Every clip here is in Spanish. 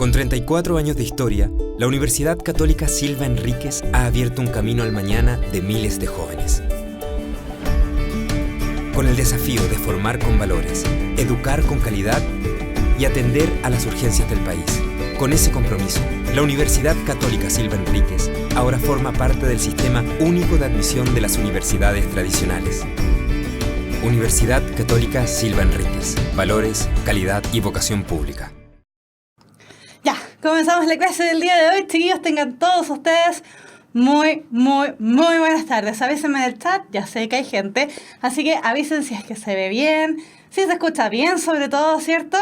Con 34 años de historia, la Universidad Católica Silva Enríquez ha abierto un camino al mañana de miles de jóvenes. Con el desafío de formar con valores, educar con calidad y atender a las urgencias del país. Con ese compromiso, la Universidad Católica Silva Enríquez ahora forma parte del Sistema Único de Admisión de las Universidades Tradicionales. Universidad Católica Silva Enríquez. Valores, calidad y vocación pública. Ya, comenzamos la clase del día de hoy. Chiquillos, tengan todos ustedes muy buenas tardes. Avísenme en el chat, ya sé que hay gente, así que avisen si es que se ve bien, si se escucha bien sobre todo, ¿cierto?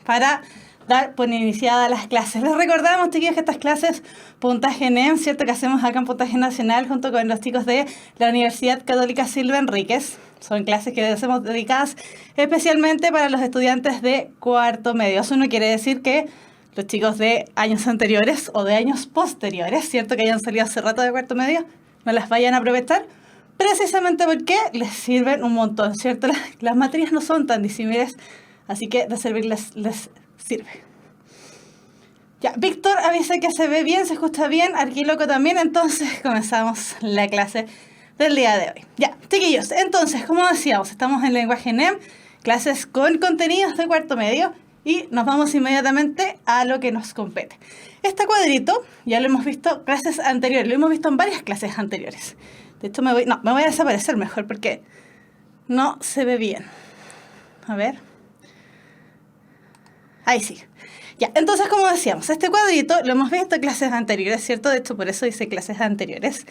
Para dar por iniciada las clases. Les recordamos, chiquillos, que estas clases Puntaje NEM, ¿cierto? Que hacemos acá en Puntaje Nacional junto con los chicos de la Universidad Católica Silva Enríquez. Son clases que hacemos dedicadas especialmente para los estudiantes de cuarto medio. Eso no quiere decir que los chicos de años anteriores o de años posteriores, ¿cierto? Que hayan salido hace rato de cuarto medio, no las vayan a aprovechar, precisamente porque les sirven un montón, ¿cierto? Las materias no son tan disímiles, así que de servirles les sirve. Ya, Víctor avisa que se ve bien, se escucha bien, Arquiloco también, entonces comenzamos la clase del día de hoy. Ya, chiquillos, entonces, como decíamos, estamos en lenguaje NEM, clases con contenidos de cuarto medio, y nos vamos inmediatamente a lo que nos compete. Este cuadrito ya lo hemos visto clases anteriores, lo hemos visto en varias clases anteriores. De hecho, me voy a desaparecer mejor porque no se ve bien. A ver. Ahí sí. Ya, entonces, como decíamos, este cuadrito lo hemos visto en clases anteriores, ¿cierto? De hecho, por eso dice clases anteriores.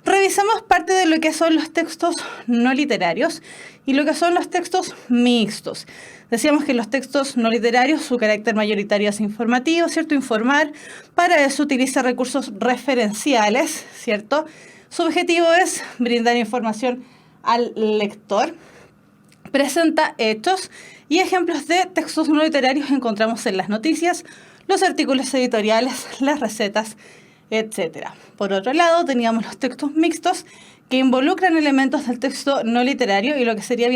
Revisamos parte de lo que son los textos no literarios y lo que son los textos mixtos. Decíamos que los textos no literarios, su carácter mayoritario es informativo, ¿cierto? Informar. Para eso utiliza recursos referenciales, ¿cierto? Su objetivo es brindar información al lector. Presenta hechos y ejemplos de textos no literarios encontramos en las noticias, los artículos editoriales, las recetas, etc. Por otro lado, teníamos los textos mixtos que involucran elementos del texto no literario y lo que sería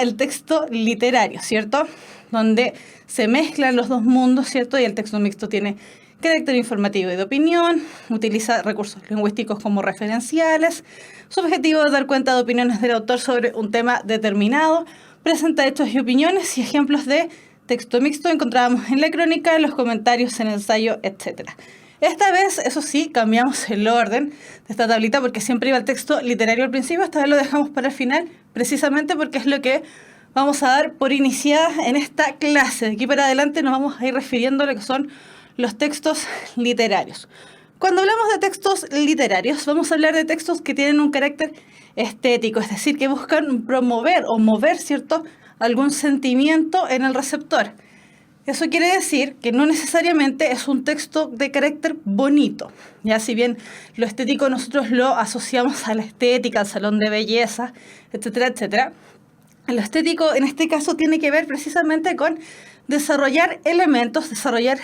el texto literario, ¿cierto? Donde se mezclan los dos mundos, ¿cierto? Y el texto mixto tiene carácter informativo y de opinión, utiliza recursos lingüísticos como referenciales, su objetivo es dar cuenta de opiniones del autor sobre un tema determinado, presenta hechos y opiniones y ejemplos de texto mixto encontrábamos en la crónica, en los comentarios, en el ensayo, etc. Esta vez, eso sí, cambiamos el orden de esta tablita porque siempre iba el texto literario al principio, esta vez lo dejamos para el final, precisamente porque es lo que vamos a dar por iniciada en esta clase. De aquí para adelante nos vamos a ir refiriendo a lo que son los textos literarios. Cuando hablamos de textos literarios, vamos a hablar de textos que tienen un carácter estético, es decir, que buscan promover o mover, ¿cierto?, algún sentimiento en el receptor. Eso quiere decir que no necesariamente es un texto de carácter bonito. Ya si bien lo estético nosotros lo asociamos a la estética, al salón de belleza, etcétera, etcétera, lo estético en este caso tiene que ver precisamente con desarrollar elementos, desarrollar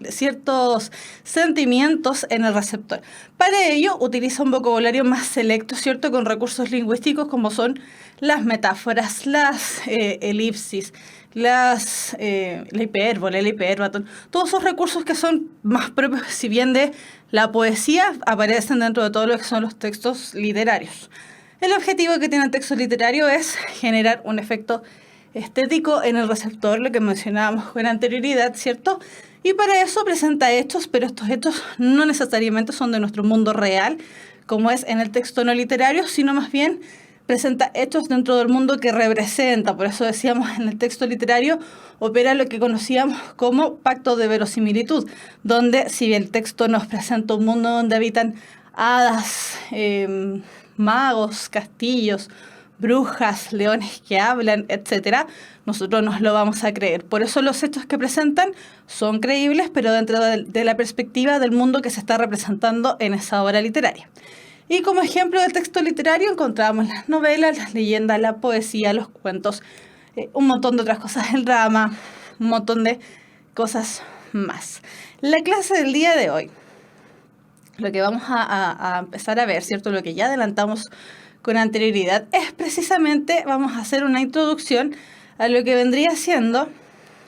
ciertos sentimientos en el receptor. Para ello utiliza un vocabulario más selecto, ¿cierto?, con recursos lingüísticos como son las metáforas, las elipsis, la hipérbole, el hiperbatón, todos esos recursos que son más propios, si bien de la poesía, aparecen dentro de todo lo que son los textos literarios. El objetivo que tiene el texto literario es generar un efecto estético en el receptor, lo que mencionábamos con anterioridad, ¿cierto? Y para eso presenta hechos, pero estos hechos no necesariamente son de nuestro mundo real, como es en el texto no literario, sino más bien presenta hechos dentro del mundo que representa. Por eso decíamos, en el texto literario opera lo que conocíamos como pacto de verosimilitud, donde si bien el texto nos presenta un mundo donde habitan hadas, magos, castillos, brujas, leones que hablan, etcétera, nosotros nos lo vamos a creer. Por eso los hechos que presentan son creíbles, pero dentro de la perspectiva del mundo que se está representando en esa obra literaria. Y como ejemplo del texto literario encontramos las novelas, las leyendas, la poesía, los cuentos, un montón de otras cosas, el drama, un montón de cosas más. La clase del día de hoy, lo que vamos a empezar a ver, ¿cierto? Lo que ya adelantamos con anterioridad, es precisamente, vamos a hacer una introducción a lo que vendría siendo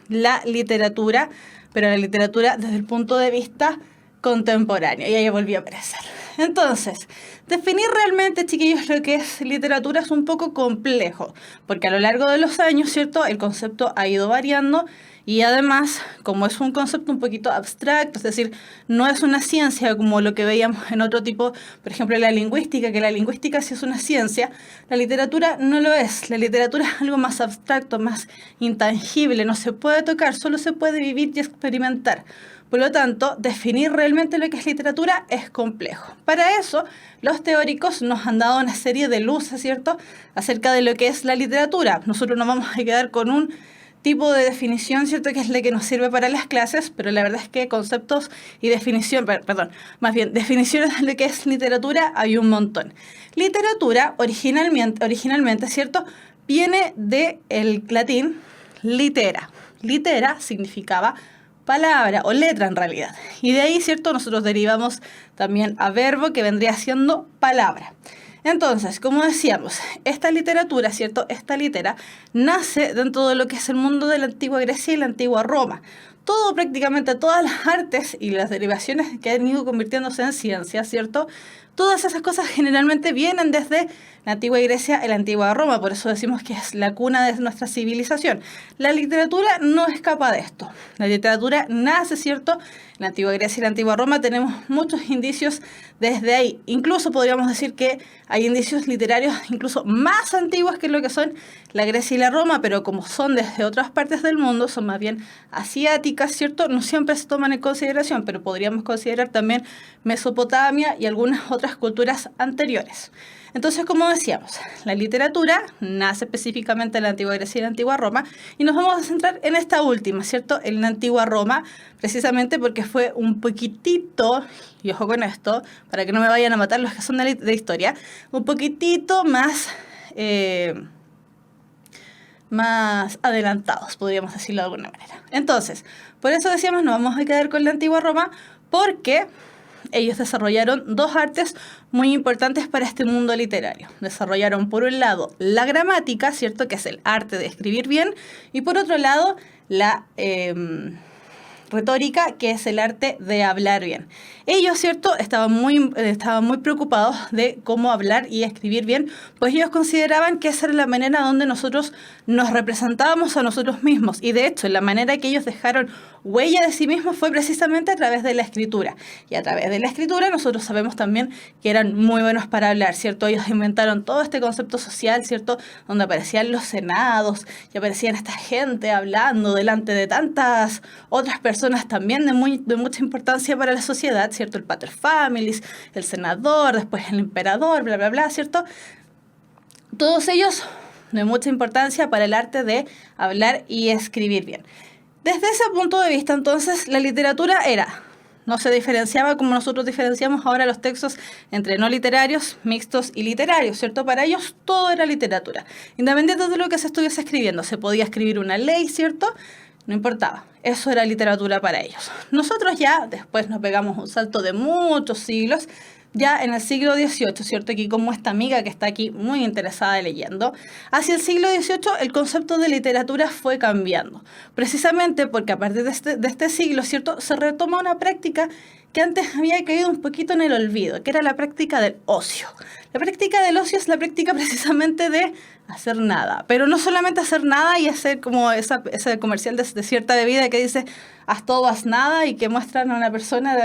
la literatura, pero la literatura desde el punto de vista contemporáneo, y ahí volvió a aparecer. Entonces, definir realmente, chiquillos, lo que es literatura es un poco complejo, porque a lo largo de los años, ¿cierto?, el concepto ha ido variando y además, como es un concepto un poquito abstracto, es decir, no es una ciencia como lo que veíamos en otro tipo, por ejemplo, la lingüística, que la lingüística sí es una ciencia, la literatura no lo es. La literatura es algo más abstracto, más intangible, no se puede tocar, solo se puede vivir y experimentar. Por lo tanto, definir realmente lo que es literatura es complejo. Para eso, los teóricos nos han dado una serie de luces, ¿cierto?, acerca de lo que es la literatura. Nosotros nos vamos a quedar con un tipo de definición, ¿cierto?, que es la que nos sirve para las clases, pero la verdad es que conceptos y definiciones de lo que es literatura hay un montón. Literatura, originalmente, ¿cierto?, viene del latín litera. Litera significaba palabra o letra en realidad. Y de ahí, ¿cierto?, nosotros derivamos también a verbo, que vendría siendo palabra. Entonces, como decíamos, esta literatura, ¿cierto?, esta litera nace dentro de lo que es el mundo de la antigua Grecia y la antigua Roma. Prácticamente todas las artes y las derivaciones que han ido convirtiéndose en ciencias, ¿cierto?, todas esas cosas generalmente vienen desde la antigua Grecia y la antigua Roma, por eso decimos que es la cuna de nuestra civilización. La literatura no escapa de esto. La literatura nace, ¿cierto?, en la antigua Grecia y la antigua Roma. Tenemos muchos indicios desde ahí. Incluso podríamos decir que hay indicios literarios incluso más antiguos que lo que son la Grecia y la Roma, pero como son desde otras partes del mundo, son más bien asiáticas, ¿cierto?, no siempre se toman en consideración, pero podríamos considerar también Mesopotamia y algunas otras culturas anteriores. Entonces, como decíamos, la literatura nace específicamente en la antigua Grecia y la antigua Roma, y nos vamos a centrar en esta última, ¿cierto?, en la antigua Roma, precisamente porque fue un poquitito, y ojo con esto, para que no me vayan a matar los que son de historia, un poquitito más adelantados, podríamos decirlo de alguna manera. Entonces, por eso decíamos, nos vamos a quedar con la antigua Roma, porque ellos desarrollaron dos artes muy importantes para este mundo literario. Desarrollaron, por un lado, la gramática, ¿cierto?, que es el arte de escribir bien, y por otro lado, la retórica, que es el arte de hablar bien. Ellos, ¿cierto?, estaban muy preocupados de cómo hablar y escribir bien, pues ellos consideraban que esa era la manera donde nosotros nos representábamos a nosotros mismos. Y de hecho, la manera que ellos dejaron huella de sí mismos fue precisamente a través de la escritura. Y a través de la escritura nosotros sabemos también que eran muy buenos para hablar, ¿cierto? Ellos inventaron todo este concepto social, ¿cierto?, donde aparecían los senados y aparecían esta gente hablando delante de tantas otras personas también de mucha importancia para la sociedad, ¿cierto? El pater familias, el senador, después el emperador, bla, bla, bla, ¿cierto? Todos ellos de mucha importancia para el arte de hablar y escribir bien. Desde ese punto de vista, entonces, la literatura no se diferenciaba como nosotros diferenciamos ahora los textos entre no literarios, mixtos y literarios, ¿cierto? Para ellos todo era literatura. Independiente de lo que se estuviese escribiendo, se podía escribir una ley, ¿cierto? No importaba, eso era literatura para ellos. Nosotros ya después nos pegamos un salto de muchos siglos, ya en el siglo XVIII, ¿cierto? Aquí como esta amiga que está aquí muy interesada leyendo, hacia el siglo XVIII el concepto de literatura fue cambiando, precisamente porque a partir de este siglo, ¿cierto?, se retoma una práctica que antes había caído un poquito en el olvido, que era la práctica del ocio. La práctica del ocio es la práctica precisamente de hacer nada, pero no solamente hacer nada y hacer como ese comercial de cierta bebida que dice haz todo, haz nada, y que muestran a una persona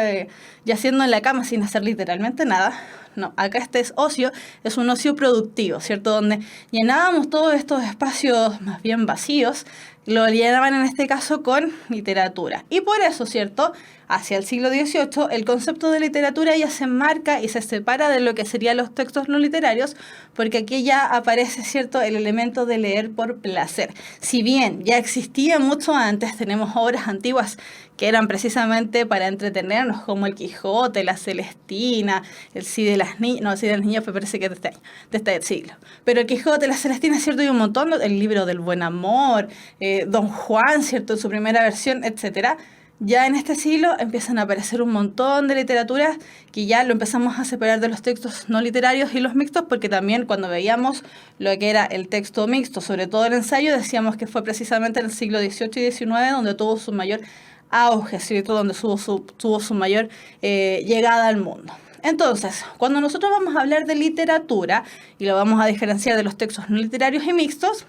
yaciendo en la cama sin hacer literalmente nada. No, acá este es ocio, es un ocio productivo, ¿cierto? Donde llenábamos todos estos espacios más bien vacíos, lo llenaban en este caso con literatura. Y por eso, ¿cierto?, hacia el siglo XVIII el concepto de literatura ya se enmarca y se separa de lo que serían los textos no literarios, porque aquí ya aparece, ¿cierto?, el elemento de leer por placer. Si bien ya existía mucho antes, tenemos obras antiguas que eran precisamente para entretenernos, como el Quijote, la Celestina, el Cid de las Niñas, no, el Cid de las Niñas me parece que es de este siglo. Pero el Quijote, la Celestina, ¿cierto?, y un montón, el libro del Buen Amor, Don Juan, ¿cierto?, en su primera versión, etcétera. Ya en este siglo empiezan a aparecer un montón de literaturas que ya lo empezamos a separar de los textos no literarios y los mixtos, porque también cuando veíamos lo que era el texto mixto, sobre todo el ensayo, decíamos que fue precisamente en el siglo XVIII y XIX donde tuvo su mayor auge, ¿cierto? Donde tuvo su mayor llegada al mundo. Entonces, cuando nosotros vamos a hablar de literatura, y lo vamos a diferenciar de los textos no literarios y mixtos,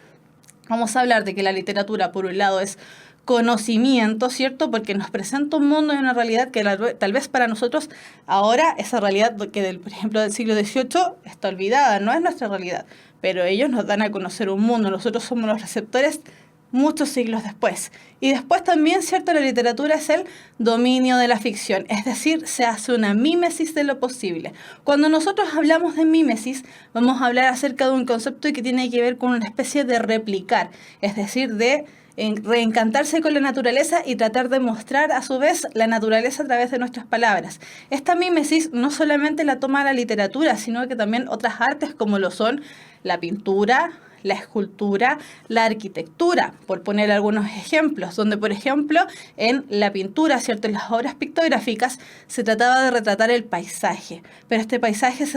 vamos a hablar de que la literatura, por un lado, es conocimiento, ¿cierto? Porque nos presenta un mundo y una realidad que tal vez para nosotros ahora esa realidad que, por ejemplo, del siglo XVIII está olvidada, no es nuestra realidad, pero ellos nos dan a conocer un mundo, nosotros somos los receptores muchos siglos después. Y después también, ¿cierto? La literatura es el dominio de la ficción, es decir, se hace una mímesis de lo posible. Cuando nosotros hablamos de mímesis, vamos a hablar acerca de un concepto que tiene que ver con una especie de replicar, es decir, de reencantarse con la naturaleza y tratar de mostrar a su vez la naturaleza a través de nuestras palabras. Esta mímesis no solamente la toma la literatura, sino que también otras artes como lo son la pintura, la escultura, la arquitectura, por poner algunos ejemplos, donde por ejemplo en la pintura, ¿cierto? En las obras pictográficas se trataba de retratar el paisaje, pero este paisaje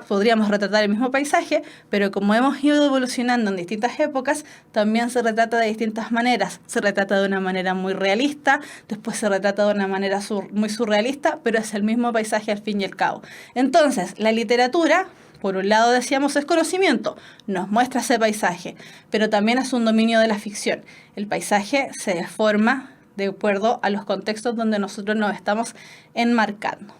podríamos retratar el mismo paisaje, pero como hemos ido evolucionando en distintas épocas, también se retrata de distintas maneras. Se retrata de una manera muy realista, después se retrata de una manera muy surrealista, pero es el mismo paisaje al fin y al cabo. Entonces, la literatura, por un lado decíamos es conocimiento, nos muestra ese paisaje, pero también es un dominio de la ficción. El paisaje se deforma de acuerdo a los contextos donde nosotros nos estamos enmarcando.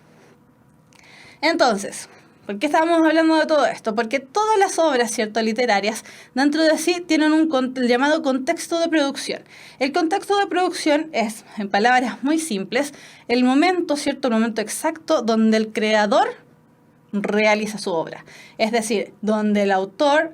Entonces, ¿por qué estábamos hablando de todo esto? Porque todas las obras, ¿cierto?, literarias dentro de sí tienen el llamado contexto de producción. El contexto de producción es, en palabras muy simples, el momento, ¿cierto?, el momento exacto donde el creador realiza su obra. Es decir, donde el autor,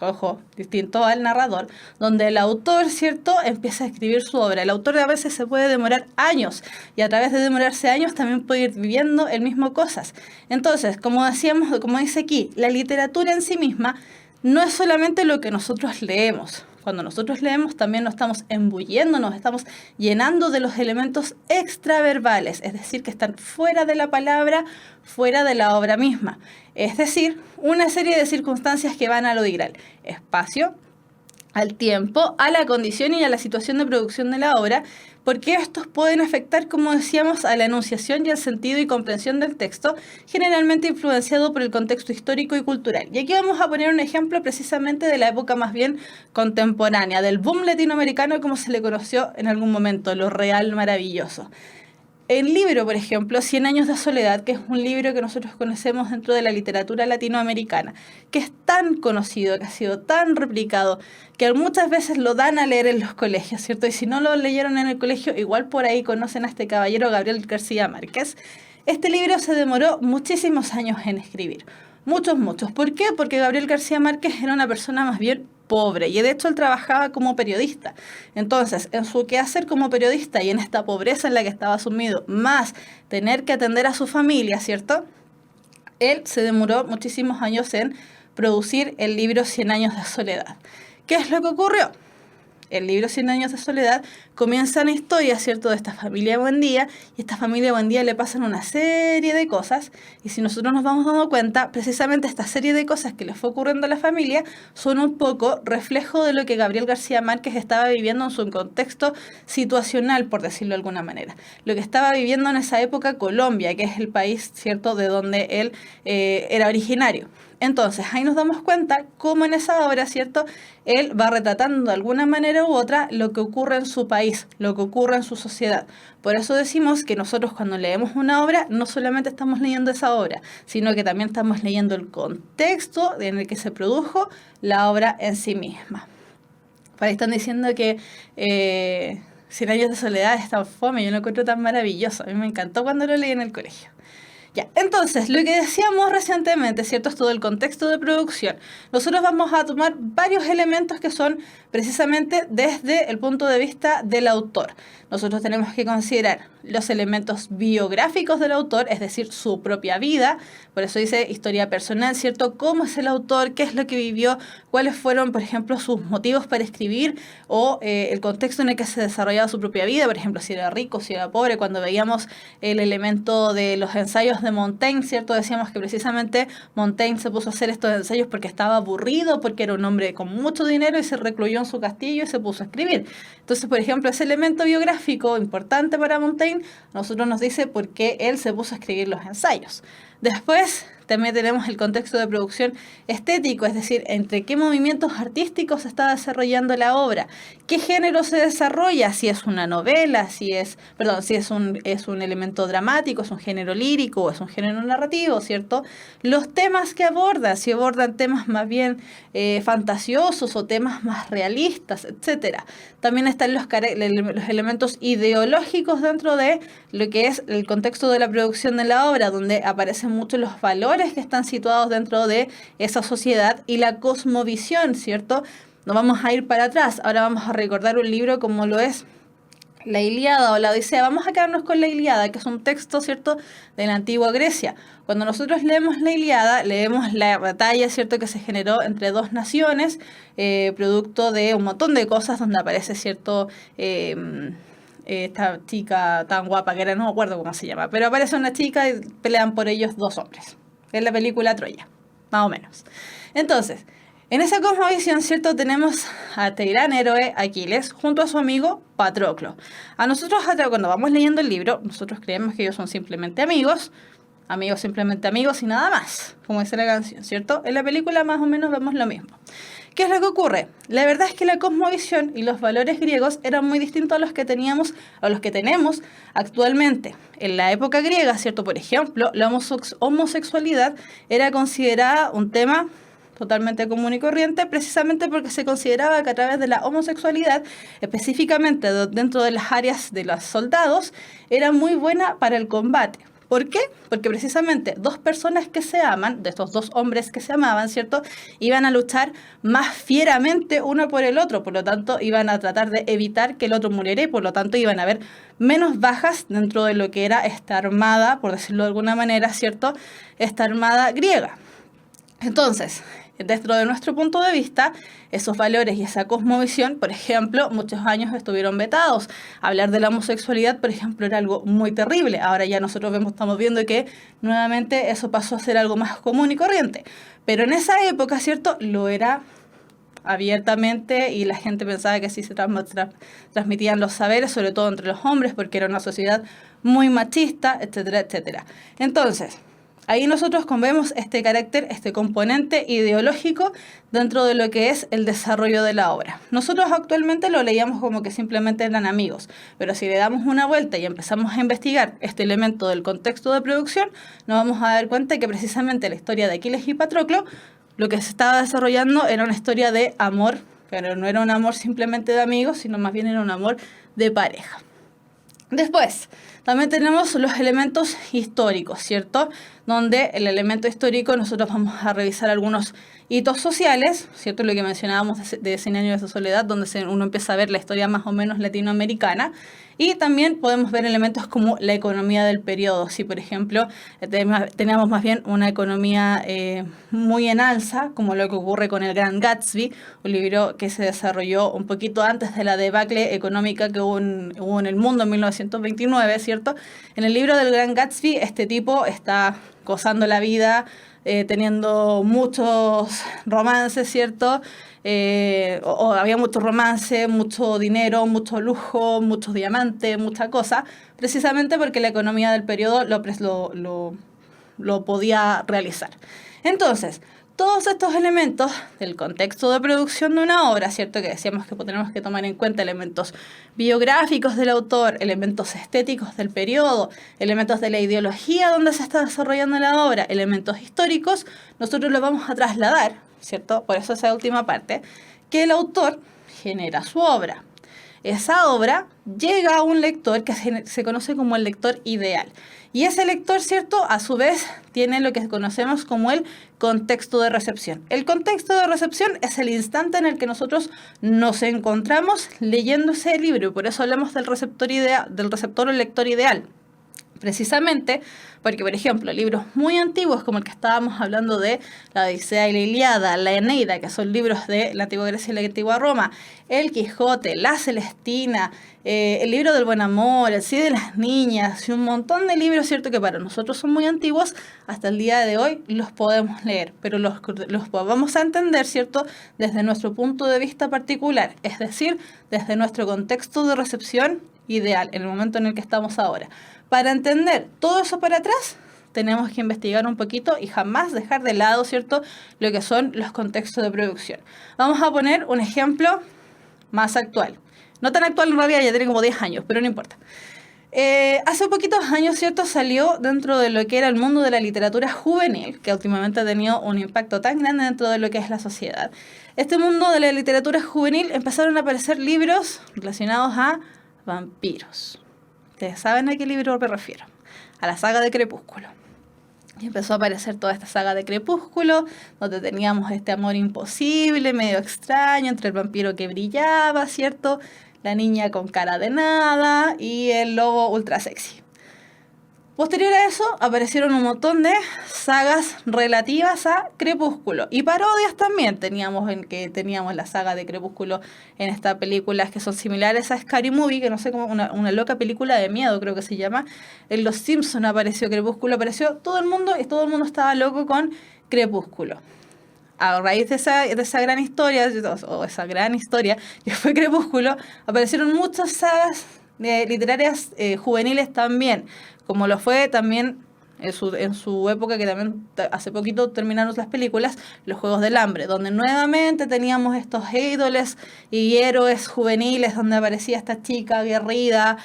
ojo, distinto al narrador, donde el autor, ¿cierto?, empieza a escribir su obra. El autor a veces se puede demorar años y a través de demorarse años también puede ir viviendo el mismo cosas. Entonces, como decíamos, como dice aquí, la literatura en sí misma no es solamente lo que nosotros leemos. Cuando nosotros leemos también nos estamos embulliendo, nos estamos llenando de los elementos extraverbales, es decir, que están fuera de la palabra, fuera de la obra misma. Es decir, una serie de circunstancias que van a aludir al espacio, al tiempo, a la condición y a la situación de producción de la obra, porque estos pueden afectar, como decíamos, a la enunciación y al sentido y comprensión del texto, generalmente influenciado por el contexto histórico y cultural. Y aquí vamos a poner un ejemplo precisamente de la época más bien contemporánea, del boom latinoamericano como se le conoció en algún momento, lo real maravilloso. El libro, por ejemplo, 100 años de soledad, que es un libro que nosotros conocemos dentro de la literatura latinoamericana, que es tan conocido, que ha sido tan replicado, que muchas veces lo dan a leer en los colegios, ¿cierto? Y si no lo leyeron en el colegio, igual por ahí conocen a este caballero Gabriel García Márquez. Este libro se demoró muchísimos años en escribir. Muchos. ¿Por qué? Porque Gabriel García Márquez era una persona más bien pobre y de hecho él trabajaba como periodista. Entonces, en su quehacer como periodista y en esta pobreza en la que estaba sumido, más tener que atender a su familia, ¿cierto? Él se demoró muchísimos años en producir el libro 100 años de soledad. ¿Qué es lo que ocurrió? El libro 100 años de soledad comienza una historia, ¿cierto?, de esta familia Buendía, y a esta familia Buendía le pasan una serie de cosas, y si nosotros nos vamos dando cuenta, precisamente esta serie de cosas que le fue ocurriendo a la familia son un poco reflejo de lo que Gabriel García Márquez estaba viviendo en su contexto situacional, por decirlo de alguna manera. Lo que estaba viviendo en esa época Colombia, que es el país, ¿cierto?, de donde él era originario. Entonces, ahí nos damos cuenta cómo en esa obra, ¿cierto?, él va retratando de alguna manera u otra lo que ocurre en su país, lo que ocurre en su sociedad. Por eso decimos que nosotros cuando leemos una obra, no solamente estamos leyendo esa obra, sino que también estamos leyendo el contexto en el que se produjo la obra en sí misma. Por ahí están diciendo que 100 años de soledad es tan fome, yo lo encuentro tan maravilloso. A mí me encantó cuando lo leí en el colegio. Ya, entonces, lo que decíamos recientemente, ¿cierto?, es todo el contexto de producción. Nosotros vamos a tomar varios elementos que son precisamente desde el punto de vista del autor. Nosotros tenemos que considerar los elementos biográficos del autor, es decir, su propia vida, por eso dice historia personal, ¿cierto? ¿Cómo es el autor? ¿Qué es lo que vivió? ¿Cuáles fueron, por ejemplo, sus motivos para escribir? O el contexto en el que se desarrollaba su propia vida, por ejemplo, si era rico, si era pobre. Cuando veíamos el elemento de los ensayos de Montaigne, ¿cierto? Decíamos que precisamente Montaigne se puso a hacer estos ensayos porque estaba aburrido, porque era un hombre con mucho dinero y se recluyó en su castillo y se puso a escribir. Entonces, por ejemplo, ese elemento biográfico importante para Montaigne, a nosotros nos dice por qué él se puso a escribir los ensayos. Después también tenemos el contexto de producción estético, es decir, entre qué movimientos artísticos se está desarrollando la obra, qué género se desarrolla, si es una novela, si es un elemento dramático, es un género lírico o es un género narrativo, ¿cierto? Los temas que abordan, si abordan temas más bien fantasiosos o temas más realistas, etcétera. También están los elementos ideológicos dentro de lo que es el contexto de la producción de la obra, donde aparecen mucho los valores que están situados dentro de esa sociedad y la cosmovisión, ¿cierto? No vamos a ir para atrás, ahora vamos a recordar un libro como lo es la Ilíada o la Odisea. Vamos a quedarnos con la Ilíada, que es un texto, ¿cierto?, de la antigua Grecia. Cuando nosotros leemos la Ilíada, leemos la batalla, ¿cierto?, que se generó entre dos naciones, producto de un montón de cosas donde aparece, ¿cierto?, esta chica tan guapa que era, no me acuerdo cómo se llama, pero aparece una chica y pelean por ellos dos hombres. Es la película Troya, más o menos. Entonces, en esa cosmovisión, ¿cierto?, tenemos a este gran héroe Aquiles junto a su amigo Patroclo. A nosotros, cuando vamos leyendo el libro, nosotros creemos que ellos son simplemente amigos simplemente amigos y nada más, como dice la canción, ¿cierto? En la película más o menos vemos lo mismo. ¿Qué es lo que ocurre? La verdad es que la cosmovisión y los valores griegos eran muy distintos a los que teníamos, a los que tenemos actualmente. En la época griega, ¿cierto? Por ejemplo, la homosexualidad era considerada un tema totalmente común y corriente, precisamente porque se consideraba que a través de la homosexualidad, específicamente dentro de las áreas de los soldados, era muy buena para el combate. ¿Por qué? Porque precisamente dos personas que se aman, de estos dos hombres que se amaban, ¿cierto?, iban a luchar más fieramente uno por el otro, por lo tanto iban a tratar de evitar que el otro muriera y por lo tanto iban a haber menos bajas dentro de lo que era esta armada, por decirlo de alguna manera, ¿cierto?, esta armada griega. Entonces, dentro de nuestro punto de vista, esos valores y esa cosmovisión, por ejemplo, muchos años estuvieron vetados. Hablar de la homosexualidad, por ejemplo, era algo muy terrible. Ahora ya nosotros estamos viendo que nuevamente eso pasó a ser algo más común y corriente. Pero en esa época, ¿cierto?, lo era abiertamente y la gente pensaba que sí se transmitían los saberes, sobre todo entre los hombres, porque era una sociedad muy machista, etcétera, etcétera. Entonces, ahí nosotros vemos este carácter, este componente ideológico dentro de lo que es el desarrollo de la obra. Nosotros actualmente lo leíamos como que simplemente eran amigos, pero si le damos una vuelta y empezamos a investigar este elemento del contexto de producción, nos vamos a dar cuenta que precisamente la historia de Aquiles y Patroclo, lo que se estaba desarrollando era una historia de amor, pero no era un amor simplemente de amigos, sino más bien era un amor de pareja. Después, también tenemos los elementos históricos, ¿cierto? Donde el elemento histórico nosotros vamos a revisar algunos hitos sociales, ¿cierto? Lo que mencionábamos de 100 años de soledad, donde uno empieza a ver la historia más o menos latinoamericana. Y también podemos ver elementos como la economía del periodo. Si, por ejemplo, teníamos más bien una economía muy en alza, como lo que ocurre con El Gran Gatsby, un libro que se desarrolló un poquito antes de la debacle económica que hubo en el mundo en 1929, ¿cierto? En el libro del Gran Gatsby, este tipo está gozando la vida, teniendo muchos romances, ¿cierto? Había mucho romance, mucho dinero, mucho lujo, muchos diamantes, mucha cosa, precisamente porque la economía del periodo lo podía realizar. Entonces, todos estos elementos del contexto de producción de una obra, ¿cierto? Que decíamos que tenemos que tomar en cuenta elementos biográficos del autor, elementos estéticos del periodo, elementos de la ideología donde se está desarrollando la obra, elementos históricos, nosotros los vamos a trasladar, ¿cierto? Por eso esa última parte, que el autor genera su obra. Esa obra llega a un lector que se conoce como el lector ideal. Y ese lector, ¿cierto?, a su vez tiene lo que conocemos como el contexto de recepción. El contexto de recepción es el instante en el que nosotros nos encontramos leyendo ese libro, y por eso hablamos del receptor o lector ideal. Precisamente porque, por ejemplo, libros muy antiguos como el que estábamos hablando de la Odisea y la Ilíada, la Eneida, que son libros de la antigua Grecia y la antigua Roma, el Quijote, la Celestina, el libro del Buen Amor, el Cid de las Niñas y un montón de libros, ¿cierto?, que para nosotros son muy antiguos, hasta el día de hoy los podemos leer, pero los vamos a entender, ¿cierto?, desde nuestro punto de vista particular, es decir, desde nuestro contexto de recepción ideal, en el momento en el que estamos ahora. Para entender todo eso para atrás, tenemos que investigar un poquito y jamás dejar de lado, ¿cierto?, lo que son los contextos de producción. Vamos a poner un ejemplo más actual. No tan actual en realidad, ya tiene como 10 años, pero no importa. Hace poquitos años, ¿cierto?, salió dentro de lo que era el mundo de la literatura juvenil, que últimamente ha tenido un impacto tan grande dentro de lo que es la sociedad. Este mundo de la literatura juvenil empezaron a aparecer libros relacionados a vampiros. Ustedes saben a qué libro me refiero, a la saga de Crepúsculo. Y empezó a aparecer toda esta saga de Crepúsculo, donde teníamos este amor imposible, medio extraño, entre el vampiro que brillaba, ¿cierto?, la niña con cara de nada y el lobo ultra sexy. Posterior a eso, aparecieron un montón de sagas relativas a Crepúsculo. Y parodias también teníamos la saga de Crepúsculo en estas películas que son similares a Scary Movie, que no sé cómo, una loca película de miedo creo que se llama. En Los Simpson apareció Crepúsculo, apareció todo el mundo y todo el mundo estaba loco con Crepúsculo. A raíz de esa gran historia, o esa gran historia que fue Crepúsculo, aparecieron muchas sagas literarias juveniles también, como lo fue también en su época, que también hace poquito terminaron las películas, Los Juegos del Hambre, donde nuevamente teníamos estos ídoles y héroes juveniles, donde aparecía esta chica aguerrida,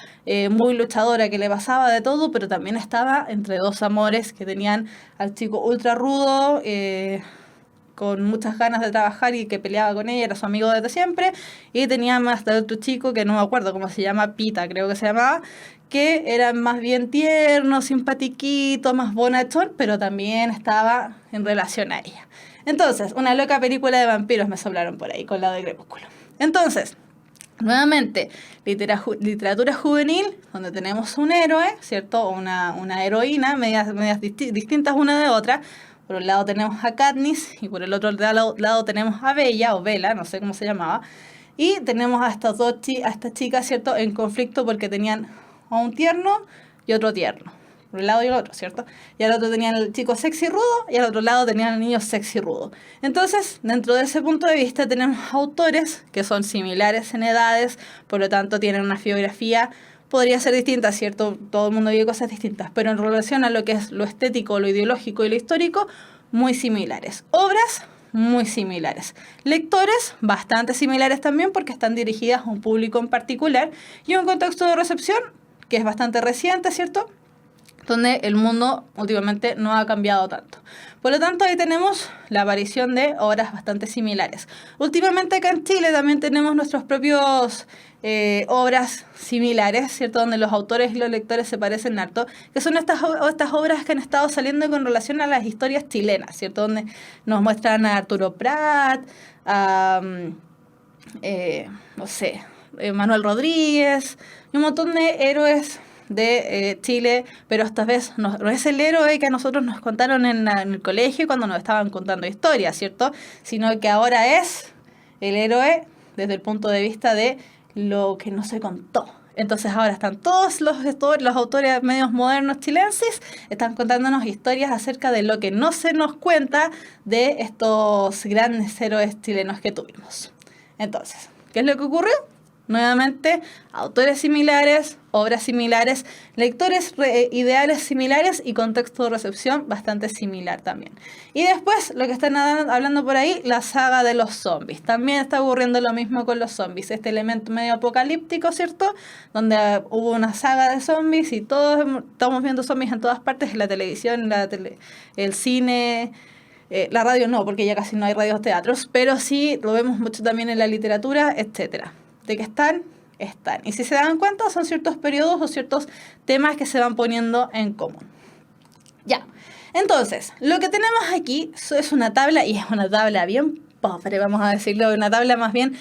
muy luchadora, que le pasaba de todo, pero también estaba entre dos amores que tenían al chico ultra rudo, con muchas ganas de trabajar y que peleaba con ella, era su amigo desde siempre, y tenía más de otro chico que no me acuerdo cómo se llama, Pita creo que se llamaba, que era más bien tierno, simpatiquito, más bonachón, pero también estaba en relación a ella. Entonces, una loca película de vampiros me soplaron por ahí con la de Crepúsculo. Entonces, nuevamente, literatura juvenil, donde tenemos un héroe, ¿cierto? Una heroína, medias distintas una de otra. Por un lado tenemos a Katniss y por el otro lado tenemos a Bella, o Bella, no sé cómo se llamaba. Y tenemos a estas chicas, ¿cierto?, en conflicto porque tenían a un tierno y otro tierno. Por un lado y el otro, ¿cierto? Y al otro tenían el chico sexy rudo y al otro lado tenían el niño sexy rudo. Entonces, dentro de ese punto de vista tenemos autores que son similares en edades, por lo tanto tienen una geografía, podría ser distinta, ¿cierto? Todo el mundo vive cosas distintas, pero en relación a lo que es lo estético, lo ideológico y lo histórico, muy similares. Obras muy similares. Lectores bastante similares también porque están dirigidas a un público en particular y un contexto de recepción que es bastante reciente, ¿cierto?, donde el mundo últimamente no ha cambiado tanto. Por lo tanto, ahí tenemos la aparición de obras bastante similares. Últimamente acá en Chile también tenemos nuestros propios obras similares, ¿cierto?, donde los autores y los lectores se parecen harto, que son estas obras que han estado saliendo con relación a las historias chilenas, ¿cierto?, donde nos muestran a Arturo Prat, a, Manuel Rodríguez, y un montón de héroes de Chile, pero esta vez no es el héroe que a nosotros nos contaron en el colegio cuando nos estaban contando historias, ¿cierto?, sino que ahora es el héroe desde el punto de vista de lo que no se contó. Entonces ahora están todos los autores medios modernos chilenses, están contándonos historias acerca de lo que no se nos cuenta de estos grandes héroes chilenos que tuvimos. Entonces, ¿qué es lo que ocurrió? Nuevamente, autores similares, obras similares, lectores ideales similares y contexto de recepción bastante similar también. Y después, lo que están hablando por ahí, la saga de los zombies. También está ocurriendo lo mismo con los zombies, este elemento medio apocalíptico, ¿cierto?, donde hubo una saga de zombies y todos estamos viendo zombies en todas partes, en la televisión, el cine, la radio no, porque ya casi no hay radioteatros, pero sí lo vemos mucho también en la literatura, etcétera. De que están están. Y si se dan cuenta, son ciertos periodos o ciertos temas que se van poniendo en común. Ya, entonces, lo que tenemos aquí es una tabla, y es una tabla bien pobre, vamos a decirlo, una tabla más bien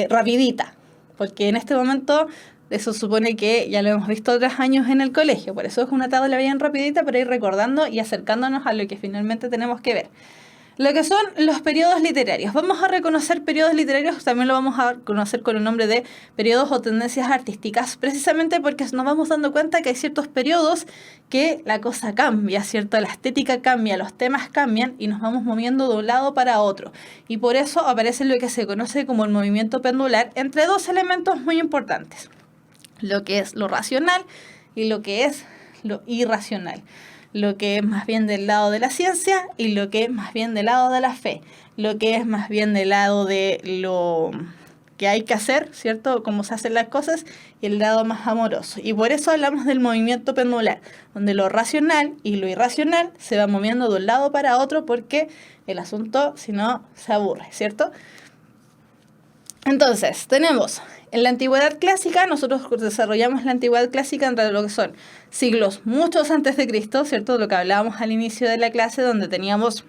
rapidita, porque en este momento eso supone que ya lo hemos visto otros años en el colegio, por eso es una tabla bien rapidita para ir recordando y acercándonos a lo que finalmente tenemos que ver. Lo que son los periodos literarios. Vamos a reconocer periodos literarios, también lo vamos a conocer con el nombre de periodos o tendencias artísticas, precisamente porque nos vamos dando cuenta que hay ciertos periodos que la cosa cambia, ¿cierto? La estética cambia, los temas cambian y nos vamos moviendo de un lado para otro. Y por eso aparece lo que se conoce como el movimiento pendular entre dos elementos muy importantes, lo que es lo racional y lo que es lo irracional. Lo que es más bien del lado de la ciencia y lo que es más bien del lado de la fe, lo que es más bien del lado de lo que hay que hacer, ¿cierto? Cómo se hacen las cosas, y el lado más amoroso. Y por eso hablamos del movimiento pendular, donde lo racional y lo irracional se van moviendo de un lado para otro porque el asunto, si no, se aburre, ¿cierto? Entonces, tenemos en la antigüedad clásica, nosotros desarrollamos la antigüedad clásica entre lo que son siglos muchos antes de Cristo, ¿cierto? Lo que hablábamos al inicio de la clase, donde teníamos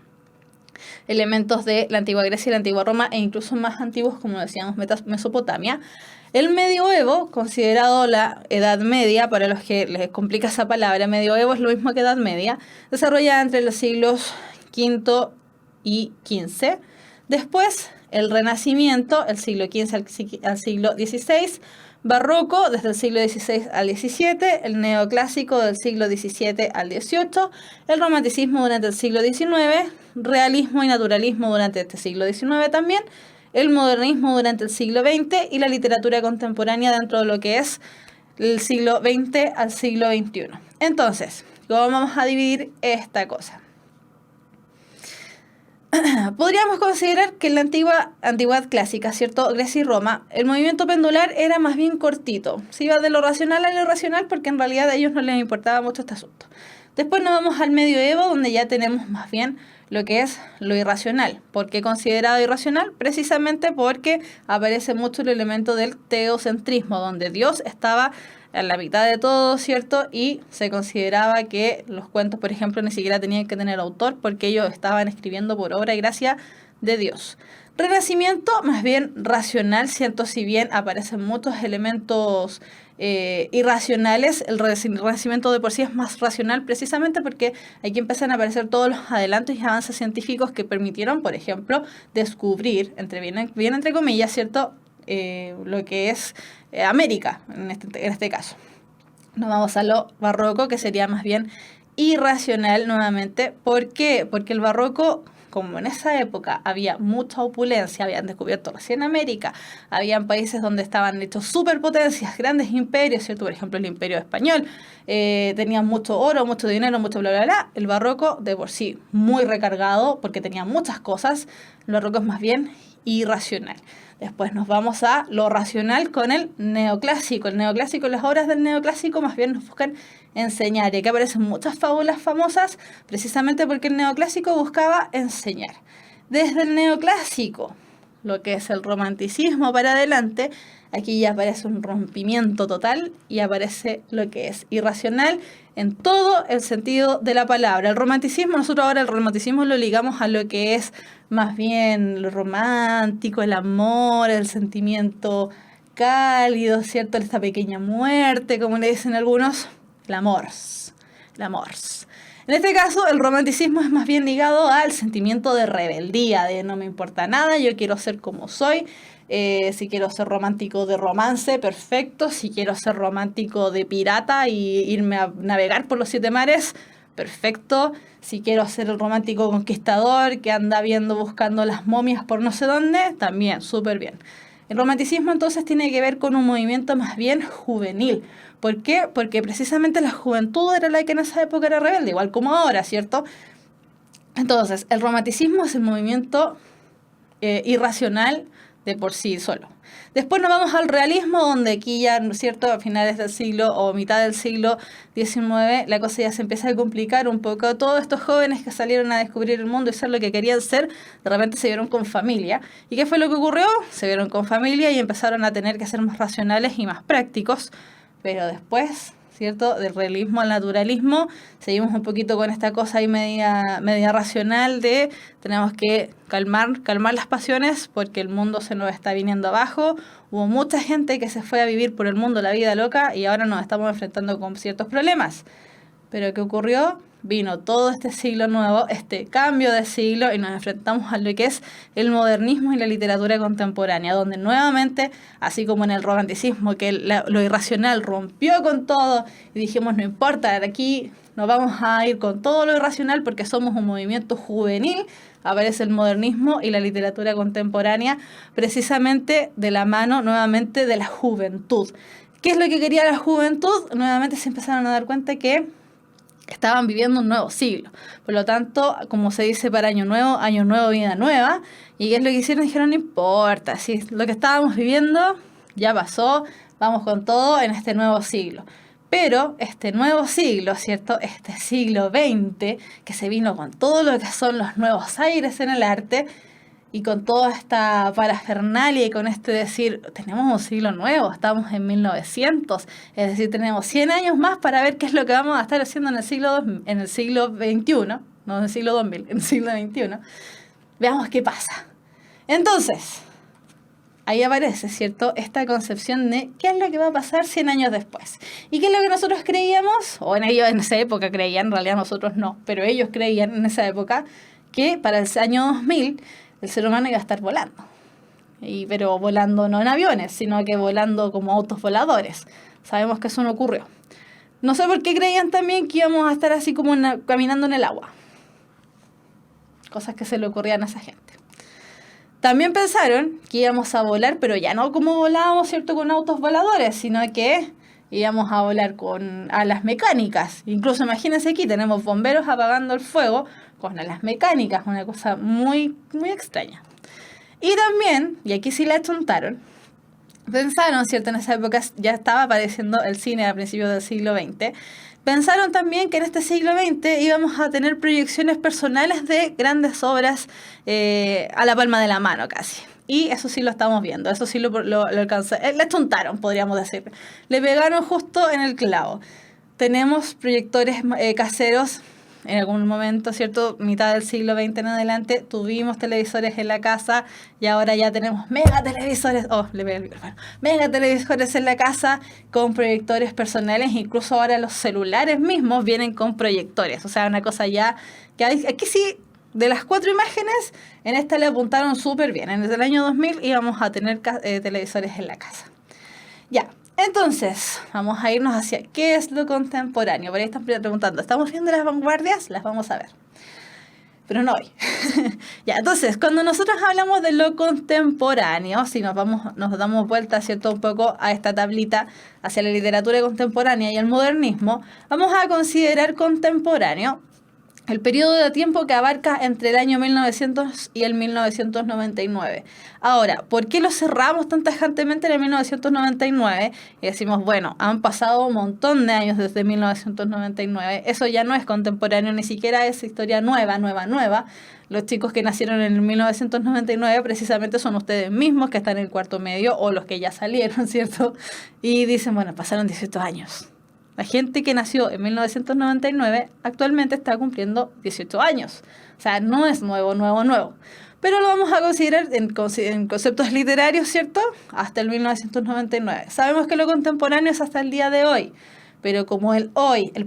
elementos de la antigua Grecia y la antigua Roma, e incluso más antiguos, como decíamos, Mesopotamia. El medioevo, considerado la Edad Media, para los que les complica esa palabra, medioevo es lo mismo que Edad Media, desarrollada entre los siglos V y XV. Después, el Renacimiento, el siglo XV al siglo XVI, Barroco, desde el siglo XVI al XVII, el Neoclásico del siglo XVII al XVIII, el Romanticismo durante el siglo XIX, Realismo y Naturalismo durante este siglo XIX también, el Modernismo durante el siglo XX y la literatura contemporánea dentro de lo que es el siglo XX al siglo XXI. Entonces, ¿cómo vamos a dividir esta cosa? Podríamos considerar que en la antigüedad clásica, ¿cierto? Grecia y Roma, el movimiento pendular era más bien cortito. Se iba de lo racional a lo irracional porque en realidad a ellos no les importaba mucho este asunto. Después nos vamos al medioevo, donde ya tenemos más bien lo que es lo irracional. ¿Por qué considerado irracional? Precisamente porque aparece mucho el elemento del teocentrismo, donde Dios estaba en la mitad de todo, ¿cierto? Y se consideraba que los cuentos, por ejemplo, ni siquiera tenían que tener autor porque ellos estaban escribiendo por obra y gracia de Dios. Renacimiento, más bien racional, ¿cierto? Si bien aparecen muchos elementos irracionales, el Renacimiento de por sí es más racional precisamente porque aquí empiezan a aparecer todos los adelantos y avances científicos que permitieron, por ejemplo, descubrir, bien entre comillas, ¿cierto? Lo que es América, en este caso. Nos vamos a lo barroco, que sería más bien irracional nuevamente. ¿Por qué? Porque el barroco, como en esa época había mucha opulencia, habían descubierto recién América, habían países donde estaban hechos superpotencias, grandes imperios, ¿cierto? Por ejemplo, el Imperio Español, tenían mucho oro, mucho dinero, mucho bla, bla, bla. El barroco, de por sí, muy recargado, porque tenía muchas cosas. El barroco es más bien irracional. Después nos vamos a lo racional con el neoclásico. El neoclásico, las obras del neoclásico más bien nos buscan enseñar. Y aquí aparecen muchas fábulas famosas precisamente porque el neoclásico buscaba enseñar. Desde el neoclásico, lo que es el romanticismo para adelante, aquí ya aparece un rompimiento total y aparece lo que es irracional en todo el sentido de la palabra. El romanticismo, nosotros ahora el romanticismo lo ligamos a lo que es más bien lo romántico, el amor, el sentimiento cálido, ¿cierto? Esta pequeña muerte, como le dicen algunos, el amor. En este caso, el romanticismo es más bien ligado al sentimiento de rebeldía, de no me importa nada, yo quiero ser como soy. Si quiero ser romántico de romance, perfecto. Si quiero ser romántico de pirata y irme a navegar por los 7 mares, perfecto. Si quiero ser el romántico conquistador que anda buscando las momias por no sé dónde, también, súper bien. El romanticismo entonces tiene que ver con un movimiento más bien juvenil. ¿Por qué? Porque precisamente la juventud era la que en esa época era rebelde, igual como ahora, ¿cierto? Entonces, el romanticismo es el movimiento irracional de por sí solo. Después nos vamos al realismo, donde aquí ya, ¿no es cierto?, a finales del siglo o mitad del siglo XIX, la cosa ya se empieza a complicar un poco. Todos estos jóvenes que salieron a descubrir el mundo y ser lo que querían ser, de repente se vieron con familia. ¿Y qué fue lo que ocurrió? Se vieron con familia y empezaron a tener que ser más racionales y más prácticos. Pero después, ¿cierto?, del realismo al naturalismo, seguimos un poquito con esta cosa ahí media racional de tenemos que calmar las pasiones porque el mundo se nos está viniendo abajo. Hubo mucha gente que se fue a vivir por el mundo la vida loca y ahora nos estamos enfrentando con ciertos problemas. Pero ¿qué ocurrió? Vino todo este siglo nuevo, este cambio de siglo, y nos enfrentamos a lo que es el modernismo y la literatura contemporánea, donde nuevamente, así como en el romanticismo, que lo irracional rompió con todo, y dijimos, no importa, aquí nos vamos a ir con todo lo irracional porque somos un movimiento juvenil, aparece el modernismo y la literatura contemporánea, precisamente de la mano nuevamente de la juventud. ¿Qué es lo que quería la juventud? Nuevamente se empezaron a dar cuenta que estaban viviendo un nuevo siglo. Por lo tanto, como se dice para año nuevo, vida nueva. ¿Y qué es lo que hicieron? Dijeron, no importa, si lo que estábamos viviendo ya pasó, vamos con todo en este nuevo siglo. Pero este nuevo siglo, ¿cierto?, este siglo XX, que se vino con todo lo que son los nuevos aires en el arte, y con toda esta parafernalia y con decir, tenemos un siglo nuevo, estamos en 1900, es decir, tenemos 100 años más para ver qué es lo que vamos a estar haciendo en el siglo XXI, no en el siglo 2000, en el siglo XXI. Veamos qué pasa. Entonces, ahí aparece, ¿cierto?, esta concepción de qué es lo que va a pasar 100 años después. ¿Y qué es lo que nosotros creíamos? O ellos en esa época creían, en realidad nosotros no, pero ellos creían en esa época que para el año 2000 el ser humano iba a estar volando. Pero volando no en aviones, sino que volando como autos voladores. Sabemos que eso no ocurrió. No sé por qué creían también que íbamos a estar así como caminando en el agua. Cosas que se le ocurrían a esa gente. También pensaron que íbamos a volar, pero ya no como volábamos, ¿cierto?, con autos voladores, sino que íbamos a volar con alas mecánicas. Incluso imagínense aquí, tenemos bomberos apagando el fuego con alas mecánicas, una cosa muy, muy extraña. Y también, y aquí sí la achuntaron, pensaron, ¿cierto?, en esa época ya estaba apareciendo el cine a principios del siglo XX, pensaron también que en este siglo XX íbamos a tener proyecciones personales de grandes obras a la palma de la mano casi. Y eso sí lo estamos viendo, eso sí lo alcanzó. Le achuntaron, podríamos decir. Le pegaron justo en el clavo. Tenemos proyectores caseros. En algún momento, ¿cierto?, mitad del siglo XX en adelante, tuvimos televisores en la casa y ahora ya tenemos mega televisores en la casa con proyectores personales. Incluso ahora los celulares mismos vienen con proyectores. O sea, una cosa ya que aquí sí, de las 4 imágenes, en esta le apuntaron súper bien. En el año 2000 íbamos a tener televisores en la casa. Ya. Entonces, vamos a irnos hacia qué es lo contemporáneo. Por ahí están preguntando, ¿estamos viendo las vanguardias? Las vamos a ver. Pero no hoy. Ya, entonces, cuando nosotros hablamos de lo contemporáneo, si nos damos vuelta, ¿cierto?, un poco a esta tablita hacia la literatura contemporánea y el modernismo, vamos a considerar contemporáneo el periodo de tiempo que abarca entre el año 1900 y el 1999. Ahora, ¿por qué lo cerramos tan tajantemente en el 1999? Y decimos, bueno, han pasado un montón de años desde 1999. Eso ya no es contemporáneo, ni siquiera es historia nueva. Los chicos que nacieron en el 1999 precisamente son ustedes mismos que están en el cuarto medio o los que ya salieron, ¿cierto? Y dicen, bueno, pasaron 18 años. La gente que nació en 1999 actualmente está cumpliendo 18 años. O sea, no es nuevo. Pero lo vamos a considerar en conceptos literarios, ¿cierto?, hasta el 1999. Sabemos que lo contemporáneo es hasta el día de hoy. Pero como el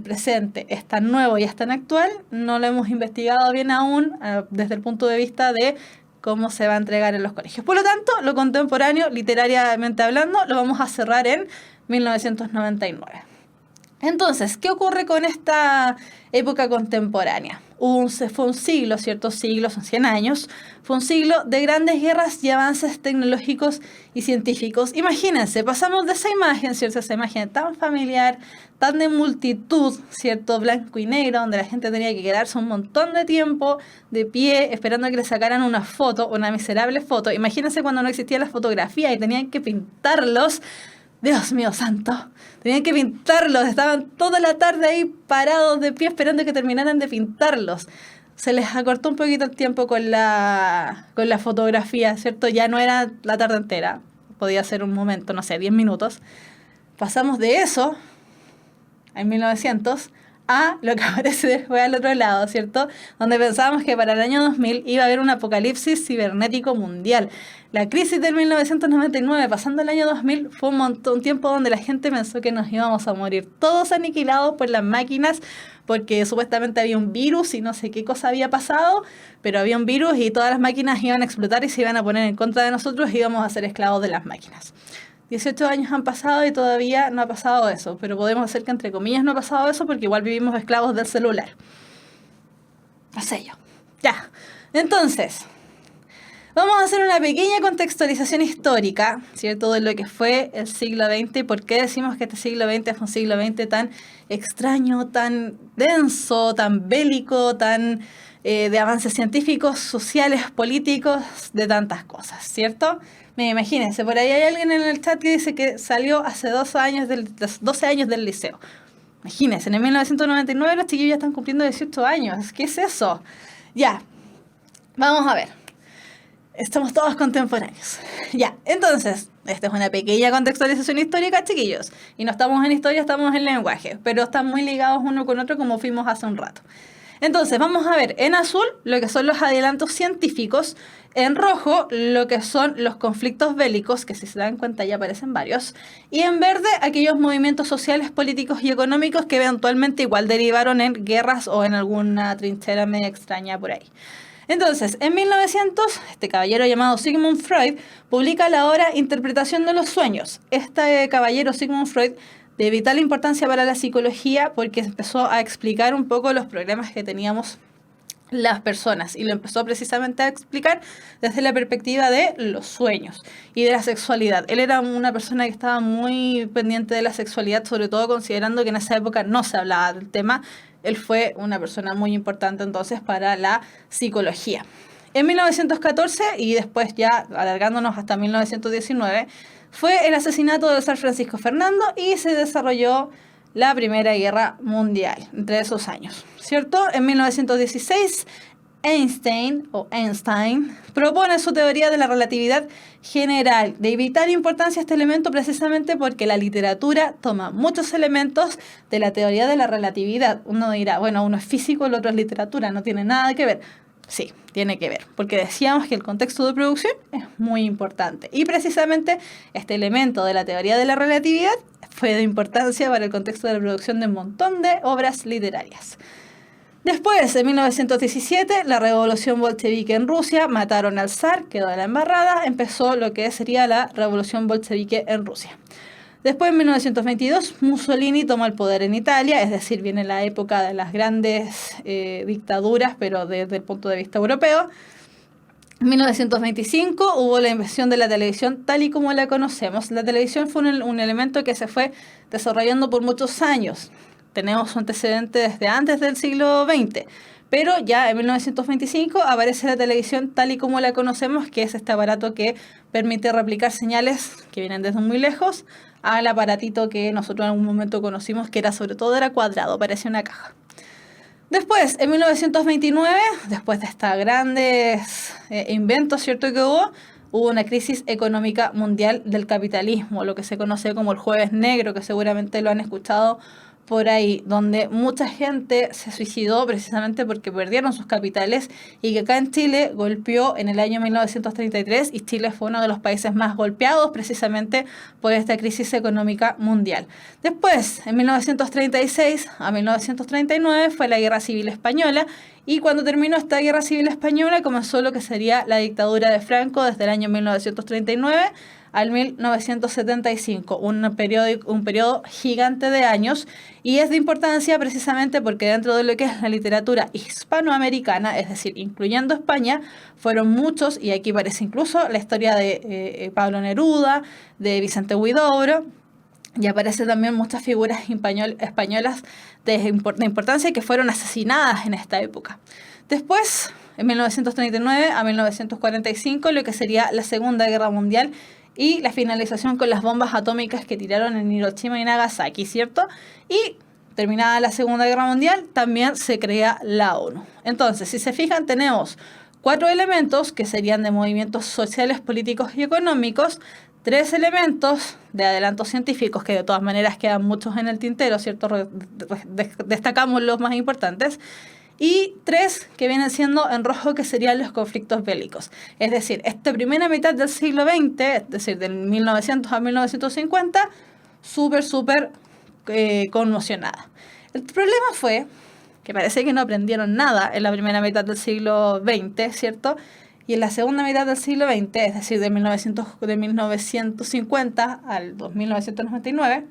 presente, es tan nuevo y es tan actual, no lo hemos investigado bien aún desde el punto de vista de cómo se va a entregar en los colegios. Por lo tanto, lo contemporáneo, literariamente hablando, lo vamos a cerrar en 1999. Entonces, ¿qué ocurre con esta época contemporánea? Fue un siglo, ¿cierto? Siglos, son 100 años. Fue un siglo de grandes guerras y avances tecnológicos y científicos. Imagínense, pasamos de esa imagen, ¿cierto? Esa imagen tan familiar, tan de multitud, ¿cierto? Blanco y negro, donde la gente tenía que quedarse un montón de tiempo de pie, esperando a que le sacaran una foto, una miserable foto. Imagínense cuando no existía la fotografía y tenían que pintarlos. Dios mío santo, tenían que pintarlos, estaban toda la tarde ahí parados de pie esperando que terminaran de pintarlos. Se les acortó un poquito el tiempo con la fotografía, ¿cierto? Ya no era la tarde entera, podía ser un momento, no sé, 10 minutos. Pasamos de eso, en 1900, a lo que aparece después al otro lado, ¿cierto? Donde pensábamos que para el año 2000 iba a haber un apocalipsis cibernético mundial. La crisis del 1999, pasando el año 2000, fue un tiempo donde la gente pensó que nos íbamos a morir todos aniquilados por las máquinas, porque supuestamente había un virus y no sé qué cosa había pasado, pero había un virus y todas las máquinas iban a explotar y se iban a poner en contra de nosotros y íbamos a ser esclavos de las máquinas. 18 años han pasado y todavía no ha pasado eso, pero podemos hacer que entre comillas no ha pasado eso porque igual vivimos esclavos del celular. No sé yo. Ya. Entonces, vamos a hacer una pequeña contextualización histórica, ¿cierto? De lo que fue el siglo XX y por qué decimos que este siglo XX fue un siglo XX tan extraño, tan denso, tan bélico, tan de avances científicos, sociales, políticos, de tantas cosas, ¿cierto? Imagínense, por ahí hay alguien en el chat que dice que salió hace 12 años del liceo. Imagínense, en 1999 los chiquillos ya están cumpliendo 18 años. ¿Qué es eso? Ya, vamos a ver. Estamos todos contemporáneos. Ya, entonces, esta es una pequeña contextualización histórica, chiquillos. Y no estamos en historia, estamos en lenguaje, pero están muy ligados uno con otro como fuimos hace un rato. Entonces, vamos a ver en azul lo que son los adelantos científicos, en rojo lo que son los conflictos bélicos, que si se dan cuenta ya aparecen varios, y en verde aquellos movimientos sociales, políticos y económicos que eventualmente igual derivaron en guerras o en alguna trinchera media extraña por ahí. Entonces, en 1900, este caballero llamado Sigmund Freud publica la obra Interpretación de los sueños. Este caballero Sigmund Freud, de vital importancia para la psicología, porque empezó a explicar un poco los problemas que teníamos las personas y lo empezó precisamente a explicar desde la perspectiva de los sueños y de la sexualidad. Él era una persona que estaba muy pendiente de la sexualidad, sobre todo considerando que en esa época no se hablaba del tema. Él fue una persona muy importante entonces para la psicología. En 1914 y después ya alargándonos hasta 1919 fue el asesinato de Sir Francisco Fernando y se desarrolló la Primera Guerra Mundial entre esos años, ¿cierto? En 1916, Einstein propone su teoría de la relatividad general. De vital importancia este elemento precisamente porque la literatura toma muchos elementos de la teoría de la relatividad. Uno dirá, bueno, uno es físico, el otro es literatura, no tiene nada que ver. Sí, tiene que ver, porque decíamos que el contexto de producción es muy importante. Y precisamente este elemento de la teoría de la relatividad fue de importancia para el contexto de la producción de un montón de obras literarias. Después, en 1917, la revolución bolchevique en Rusia, mataron al zar, quedó la embarrada, empezó lo que sería la revolución bolchevique en Rusia. Después, en 1922, Mussolini tomó el poder en Italia, es decir, viene la época de las grandes dictaduras, pero desde el punto de vista europeo. En 1925 hubo la invención de la televisión tal y como la conocemos. La televisión fue un elemento que se fue desarrollando por muchos años. Tenemos un antecedente desde antes del siglo XX. Pero ya en 1925 aparece la televisión tal y como la conocemos, que es este aparato que permite replicar señales que vienen desde muy lejos al aparatito que nosotros en algún momento conocimos, que era cuadrado, parecía una caja. Después, en 1929, después de estos grandes inventos, ¿cierto?, que hubo una crisis económica mundial del capitalismo, lo que se conoce como el Jueves Negro, que seguramente lo han escuchado por ahí, donde mucha gente se suicidó precisamente porque perdieron sus capitales y que acá en Chile golpeó en el año 1933 y Chile fue uno de los países más golpeados precisamente por esta crisis económica mundial. Después, en 1936 a 1939 fue la Guerra Civil Española Y cuando terminó esta Guerra Civil Española, comenzó lo que sería la dictadura de Franco desde el año 1939 al 1975, un periodo gigante de años, y es de importancia precisamente porque dentro de lo que es la literatura hispanoamericana, es decir, incluyendo España, fueron muchos, y aquí aparece incluso la historia de Pablo Neruda, de Vicente Huidobro, y aparece también muchas figuras españolas de importancia que fueron asesinadas en esta época. Después, en 1939 a 1945, lo que sería la Segunda Guerra Mundial y la finalización con las bombas atómicas que tiraron en Hiroshima y Nagasaki, ¿cierto? Y terminada la Segunda Guerra Mundial, también se crea la ONU. Entonces, si se fijan, tenemos 4 elementos que serían de movimientos sociales, políticos y económicos, 3 elementos de adelantos científicos, que de todas maneras quedan muchos en el tintero, ¿cierto? Destacamos los más importantes. Y 3 que vienen siendo en rojo, que serían los conflictos bélicos. Es decir, esta primera mitad del siglo XX, es decir, del 1900 a 1950, súper conmocionada. El problema fue que parece que no aprendieron nada en la primera mitad del siglo XX, ¿cierto? Y en la segunda mitad del siglo XX, es decir, de 1950 al 1999,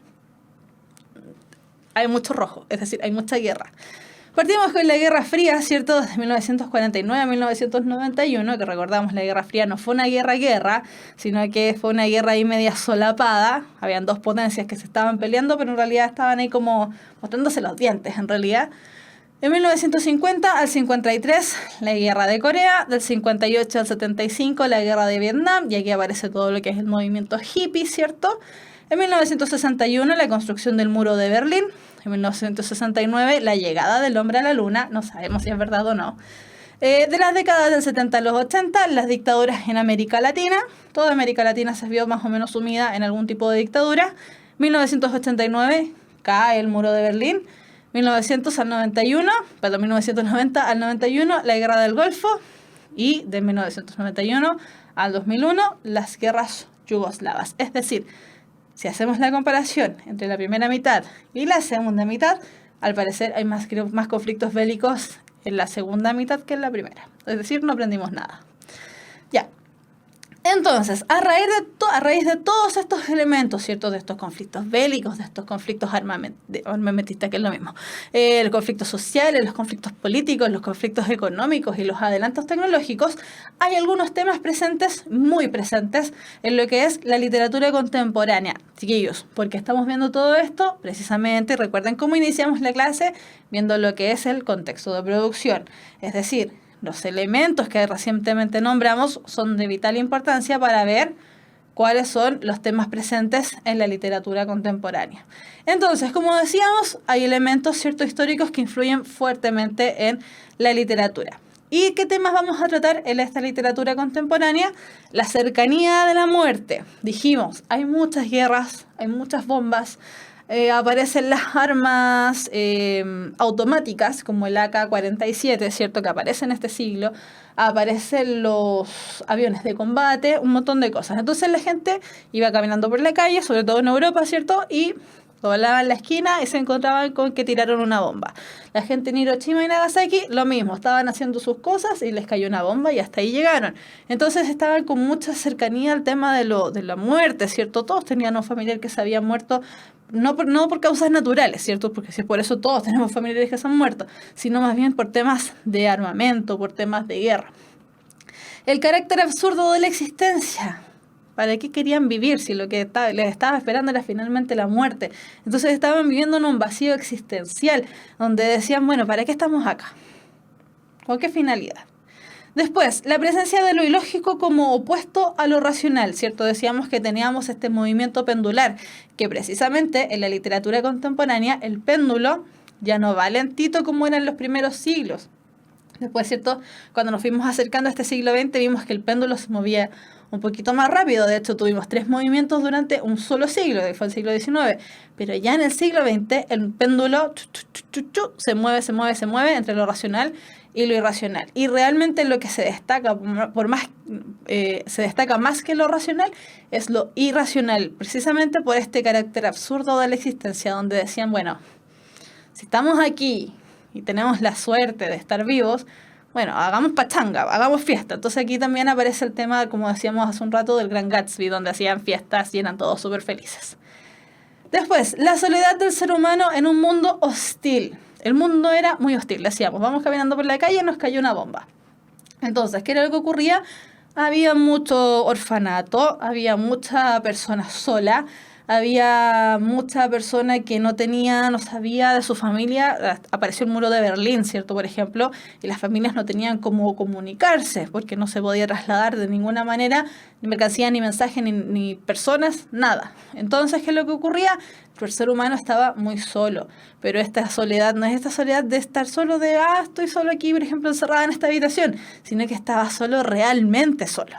hay mucho rojo, es decir, hay mucha guerra. Partimos con la Guerra Fría, ¿cierto? Desde 1949 a 1991, que recordamos, la Guerra Fría no fue una guerra, sino que fue una guerra ahí media solapada. Habían 2 potencias que se estaban peleando, pero en realidad estaban ahí como mostrándose los dientes, en realidad. En 1950 al 53, la Guerra de Corea. Del 58 al 75, la Guerra de Vietnam. Y aquí aparece todo lo que es el movimiento hippie, ¿cierto? En 1961, la construcción del Muro de Berlín. En 1969, la llegada del hombre a la Luna. No sabemos si es verdad o no. De las décadas del 70 a los 80, las dictaduras en América Latina. Toda América Latina se vio más o menos sumida en algún tipo de dictadura. 1989, cae el Muro de Berlín. 1990 al 91, la Guerra del Golfo. Y de 1991 al 2001, las guerras yugoslavas. Es decir, si hacemos la comparación entre la primera mitad y la segunda mitad, al parecer hay más conflictos bélicos en la segunda mitad que en la primera. Es decir, no aprendimos nada. Ya. Entonces, a raíz de todos estos elementos, ¿cierto? De estos conflictos bélicos, de estos conflictos armamentistas, que es lo mismo, los conflictos sociales, los conflictos políticos, los conflictos económicos y los adelantos tecnológicos, hay algunos temas presentes, muy presentes, en lo que es la literatura contemporánea. Chiquillos, porque estamos viendo todo esto, precisamente, recuerden cómo iniciamos la clase, viendo lo que es el contexto de producción, es decir, los elementos que recientemente nombramos son de vital importancia para ver cuáles son los temas presentes en la literatura contemporánea. Entonces, como decíamos, hay elementos ciertos históricos que influyen fuertemente en la literatura. ¿Y qué temas vamos a tratar en esta literatura contemporánea? La cercanía de la muerte. Dijimos, hay muchas guerras, hay muchas bombas, aparecen las armas automáticas, como el AK-47, ¿cierto? Que aparece en este siglo. Aparecen los aviones de combate, un montón de cosas. Entonces la gente iba caminando por la calle, sobre todo en Europa, ¿cierto? Y doblaban la esquina y se encontraban con que tiraron una bomba. La gente en Hiroshima y Nagasaki, lo mismo, estaban haciendo sus cosas y les cayó una bomba y hasta ahí llegaron. Entonces estaban con mucha cercanía al tema de la muerte, ¿cierto? Todos tenían un familiar que se había muerto, no por causas naturales, ¿cierto? Porque si por eso todos tenemos familiares que se han muerto, sino más bien por temas de armamento, por temas de guerra. El carácter absurdo de la existencia. ¿Para qué querían vivir si lo que les estaba esperando era finalmente la muerte? Entonces estaban viviendo en un vacío existencial, donde decían, bueno, ¿para qué estamos acá? ¿Con qué finalidad? Después, la presencia de lo ilógico como opuesto a lo racional, ¿cierto? Decíamos que teníamos este movimiento pendular, que precisamente en la literatura contemporánea el péndulo ya no va lentito como era en los primeros siglos. Después, ¿cierto? Cuando nos fuimos acercando a este siglo XX, vimos que el péndulo se movía un poquito más rápido. De hecho, tuvimos 3 movimientos durante un solo siglo, que fue el siglo XIX. Pero ya en el siglo XX, el péndulo se mueve entre lo racional y lo irracional. Y realmente lo que se destaca, se destaca más que lo racional, es lo irracional, precisamente por este carácter absurdo de la existencia, donde decían, bueno, si estamos aquí y tenemos la suerte de estar vivos, bueno, hagamos pachanga, hagamos fiesta. Entonces aquí también aparece el tema, como decíamos hace un rato, del Gran Gatsby, donde hacían fiestas y eran todos súper felices. Después, la soledad del ser humano en un mundo hostil. El mundo era muy hostil, decíamos, vamos caminando por la calle y nos cayó una bomba. Entonces, ¿qué era lo que ocurría? Había mucho orfanato, había mucha persona sola, había mucha persona que no sabía de su familia. Apareció el muro de Berlín, ¿cierto? Por ejemplo, y las familias no tenían cómo comunicarse porque no se podía trasladar de ninguna manera ni mercancía, ni mensaje, ni personas, nada. Entonces, ¿qué es lo que ocurría? El ser humano estaba muy solo, pero esta soledad no es esta soledad de estar solo estoy solo aquí, por ejemplo, encerrada en esta habitación, sino que estaba solo, realmente solo.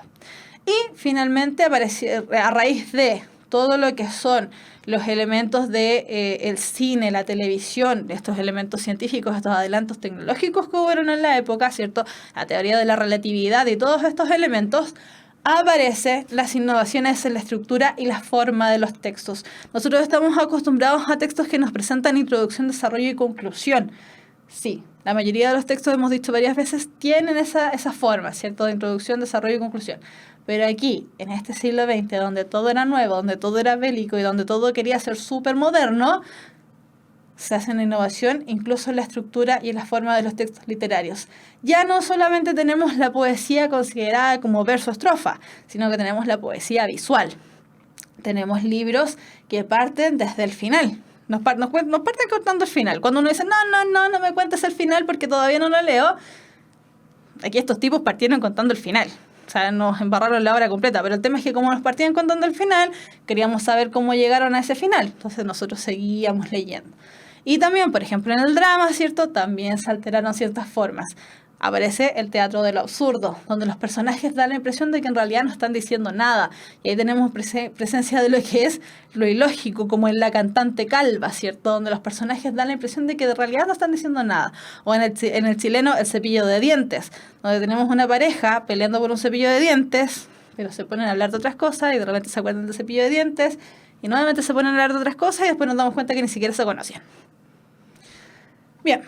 Y finalmente apareció, a raíz de todo lo que son los elementos de el cine, la televisión, estos elementos científicos, estos adelantos tecnológicos que hubo en la época, ¿cierto? La teoría de la relatividad y todos estos elementos, aparecen las innovaciones en la estructura y la forma de los textos. Nosotros estamos acostumbrados a textos que nos presentan introducción, desarrollo y conclusión. Sí, la mayoría de los textos, hemos dicho varias veces, tienen esa forma, ¿cierto? De introducción, desarrollo y conclusión. Pero aquí, en este siglo XX, donde todo era nuevo, donde todo era bélico y donde todo quería ser súper moderno, se hace una innovación incluso en la estructura y en la forma de los textos literarios. Ya no solamente tenemos la poesía considerada como verso-estrofa, sino que tenemos la poesía visual. Tenemos libros que parten desde el final. Nos parten contando el final. Cuando uno dice, no me cuentes el final porque todavía no lo leo, aquí estos tipos partieron contando el final. O sea, nos embarraron la obra completa, pero el tema es que como nos partían contando el final, queríamos saber cómo llegaron a ese final. Entonces nosotros seguíamos leyendo. Y también, por ejemplo, en el drama, ¿cierto? También se alteraron ciertas formas. Aparece el teatro de lo absurdo, donde los personajes dan la impresión de que en realidad no están diciendo nada. Y ahí tenemos presencia de lo que es lo ilógico, como en La cantante calva, ¿cierto? Donde los personajes dan la impresión de que de realidad no están diciendo nada. O en el chileno, El cepillo de dientes, donde tenemos una pareja peleando por un cepillo de dientes, pero se ponen a hablar de otras cosas y de repente se acuerdan del cepillo de dientes y nuevamente se ponen a hablar de otras cosas y después nos damos cuenta que ni siquiera se conocían. Bien.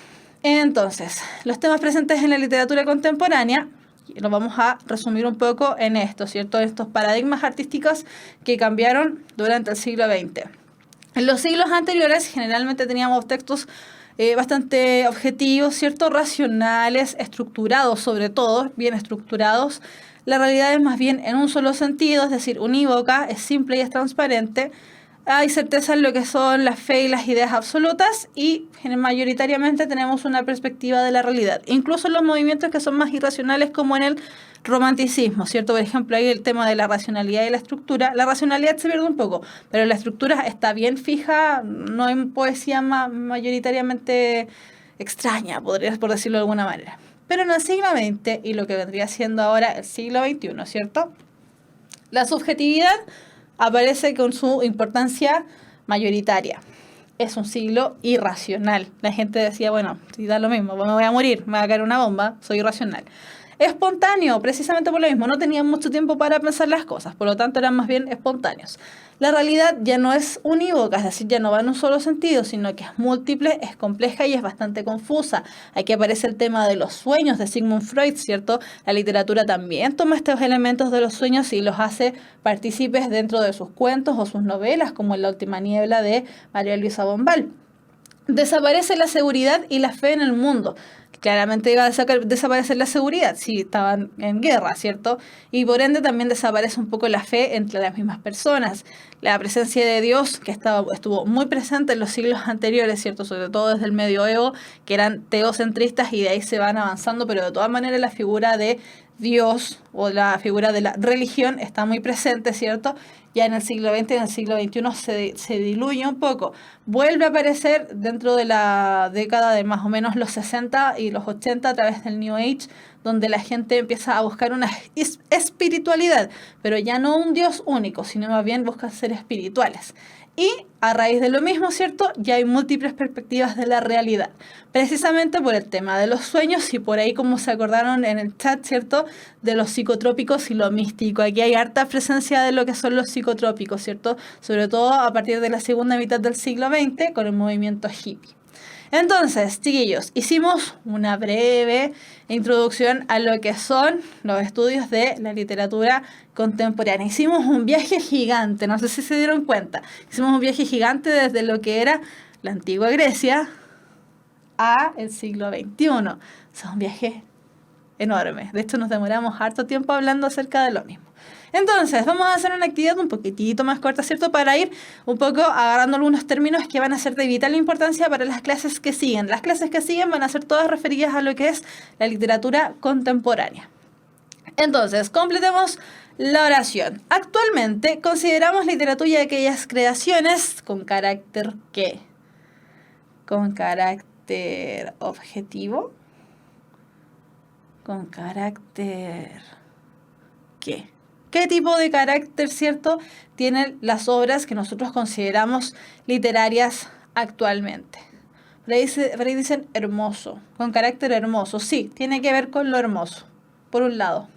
Entonces, los temas presentes en la literatura contemporánea, los vamos a resumir un poco en esto, ¿cierto? Estos paradigmas artísticos que cambiaron durante el siglo XX. En los siglos anteriores generalmente teníamos textos bastante objetivos, ¿cierto? Racionales, estructurados sobre todo, bien estructurados. La realidad es más bien en un solo sentido, es decir, unívoca, es simple y es transparente. Hay certeza en lo que son la fe y las ideas absolutas y mayoritariamente tenemos una perspectiva de la realidad. Incluso en los movimientos que son más irracionales como en el romanticismo, ¿cierto? Por ejemplo, ahí el tema de la racionalidad y la estructura. La racionalidad se pierde un poco, pero la estructura está bien fija, no hay poesía mayoritariamente extraña, por decirlo de alguna manera. Pero en el siglo XX y lo que vendría siendo ahora el siglo XXI, ¿cierto? La subjetividad aparece con su importancia mayoritaria. Es un siglo irracional. La gente decía, bueno, si da lo mismo, me voy a morir, me va a caer una bomba, soy irracional. Espontáneo, precisamente por lo mismo, no tenían mucho tiempo para pensar las cosas, por lo tanto eran más bien espontáneos. La realidad ya no es unívoca, es decir, ya no va en un solo sentido, sino que es múltiple, es compleja y es bastante confusa. Aquí aparece el tema de los sueños de Sigmund Freud, ¿cierto? La literatura también toma estos elementos de los sueños y los hace partícipes dentro de sus cuentos o sus novelas, como en La última niebla de María Luisa Bombal. Desaparece la seguridad y la fe en el mundo. Claramente iba a desaparecer la seguridad si estaban en guerra, ¿cierto? Y por ende también desaparece un poco la fe entre las mismas personas. La presencia de Dios, que estuvo muy presente en los siglos anteriores, ¿cierto? Sobre todo desde el medioevo, que eran teocentristas y de ahí se van avanzando, pero de todas maneras la figura de Dios o la figura de la religión está muy presente, ¿cierto? Ya en el siglo XX y en el siglo XXI se diluye un poco. Vuelve a aparecer dentro de la década de más o menos los 60 y los 80 a través del New Age, donde la gente empieza a buscar una espiritualidad, pero ya no un Dios único, sino más bien buscan ser espirituales. Y a raíz de lo mismo, ¿cierto? Ya hay múltiples perspectivas de la realidad. Precisamente por el tema de los sueños y por ahí, como se acordaron en el chat, ¿cierto? De los psicotrópicos y lo místico. Aquí hay harta presencia de lo que son los psicotrópicos, ¿cierto? Sobre todo a partir de la segunda mitad del siglo XX con el movimiento hippie. Entonces, chiquillos, hicimos una breve introducción a lo que son los estudios de la literatura contemporánea. Hicimos un viaje gigante, no sé si se dieron cuenta. Hicimos un viaje gigante desde lo que era la antigua Grecia a el siglo XXI. O sea, un viaje enorme. De hecho, nos demoramos harto tiempo hablando acerca de lo mismo. Entonces, vamos a hacer una actividad un poquitito más corta, ¿cierto? Para ir un poco agarrando algunos términos que van a ser de vital importancia para las clases que siguen. Las clases que siguen van a ser todas referidas a lo que es la literatura contemporánea. Entonces, completemos la oración. Actualmente consideramos literatura aquellas creaciones con carácter ¿qué? Con carácter objetivo. Con carácter ¿qué? ¿Qué tipo de carácter, cierto, tienen las obras que nosotros consideramos literarias actualmente? Por ahí dicen hermoso, con carácter hermoso. Sí, tiene que ver con lo hermoso, por un lado.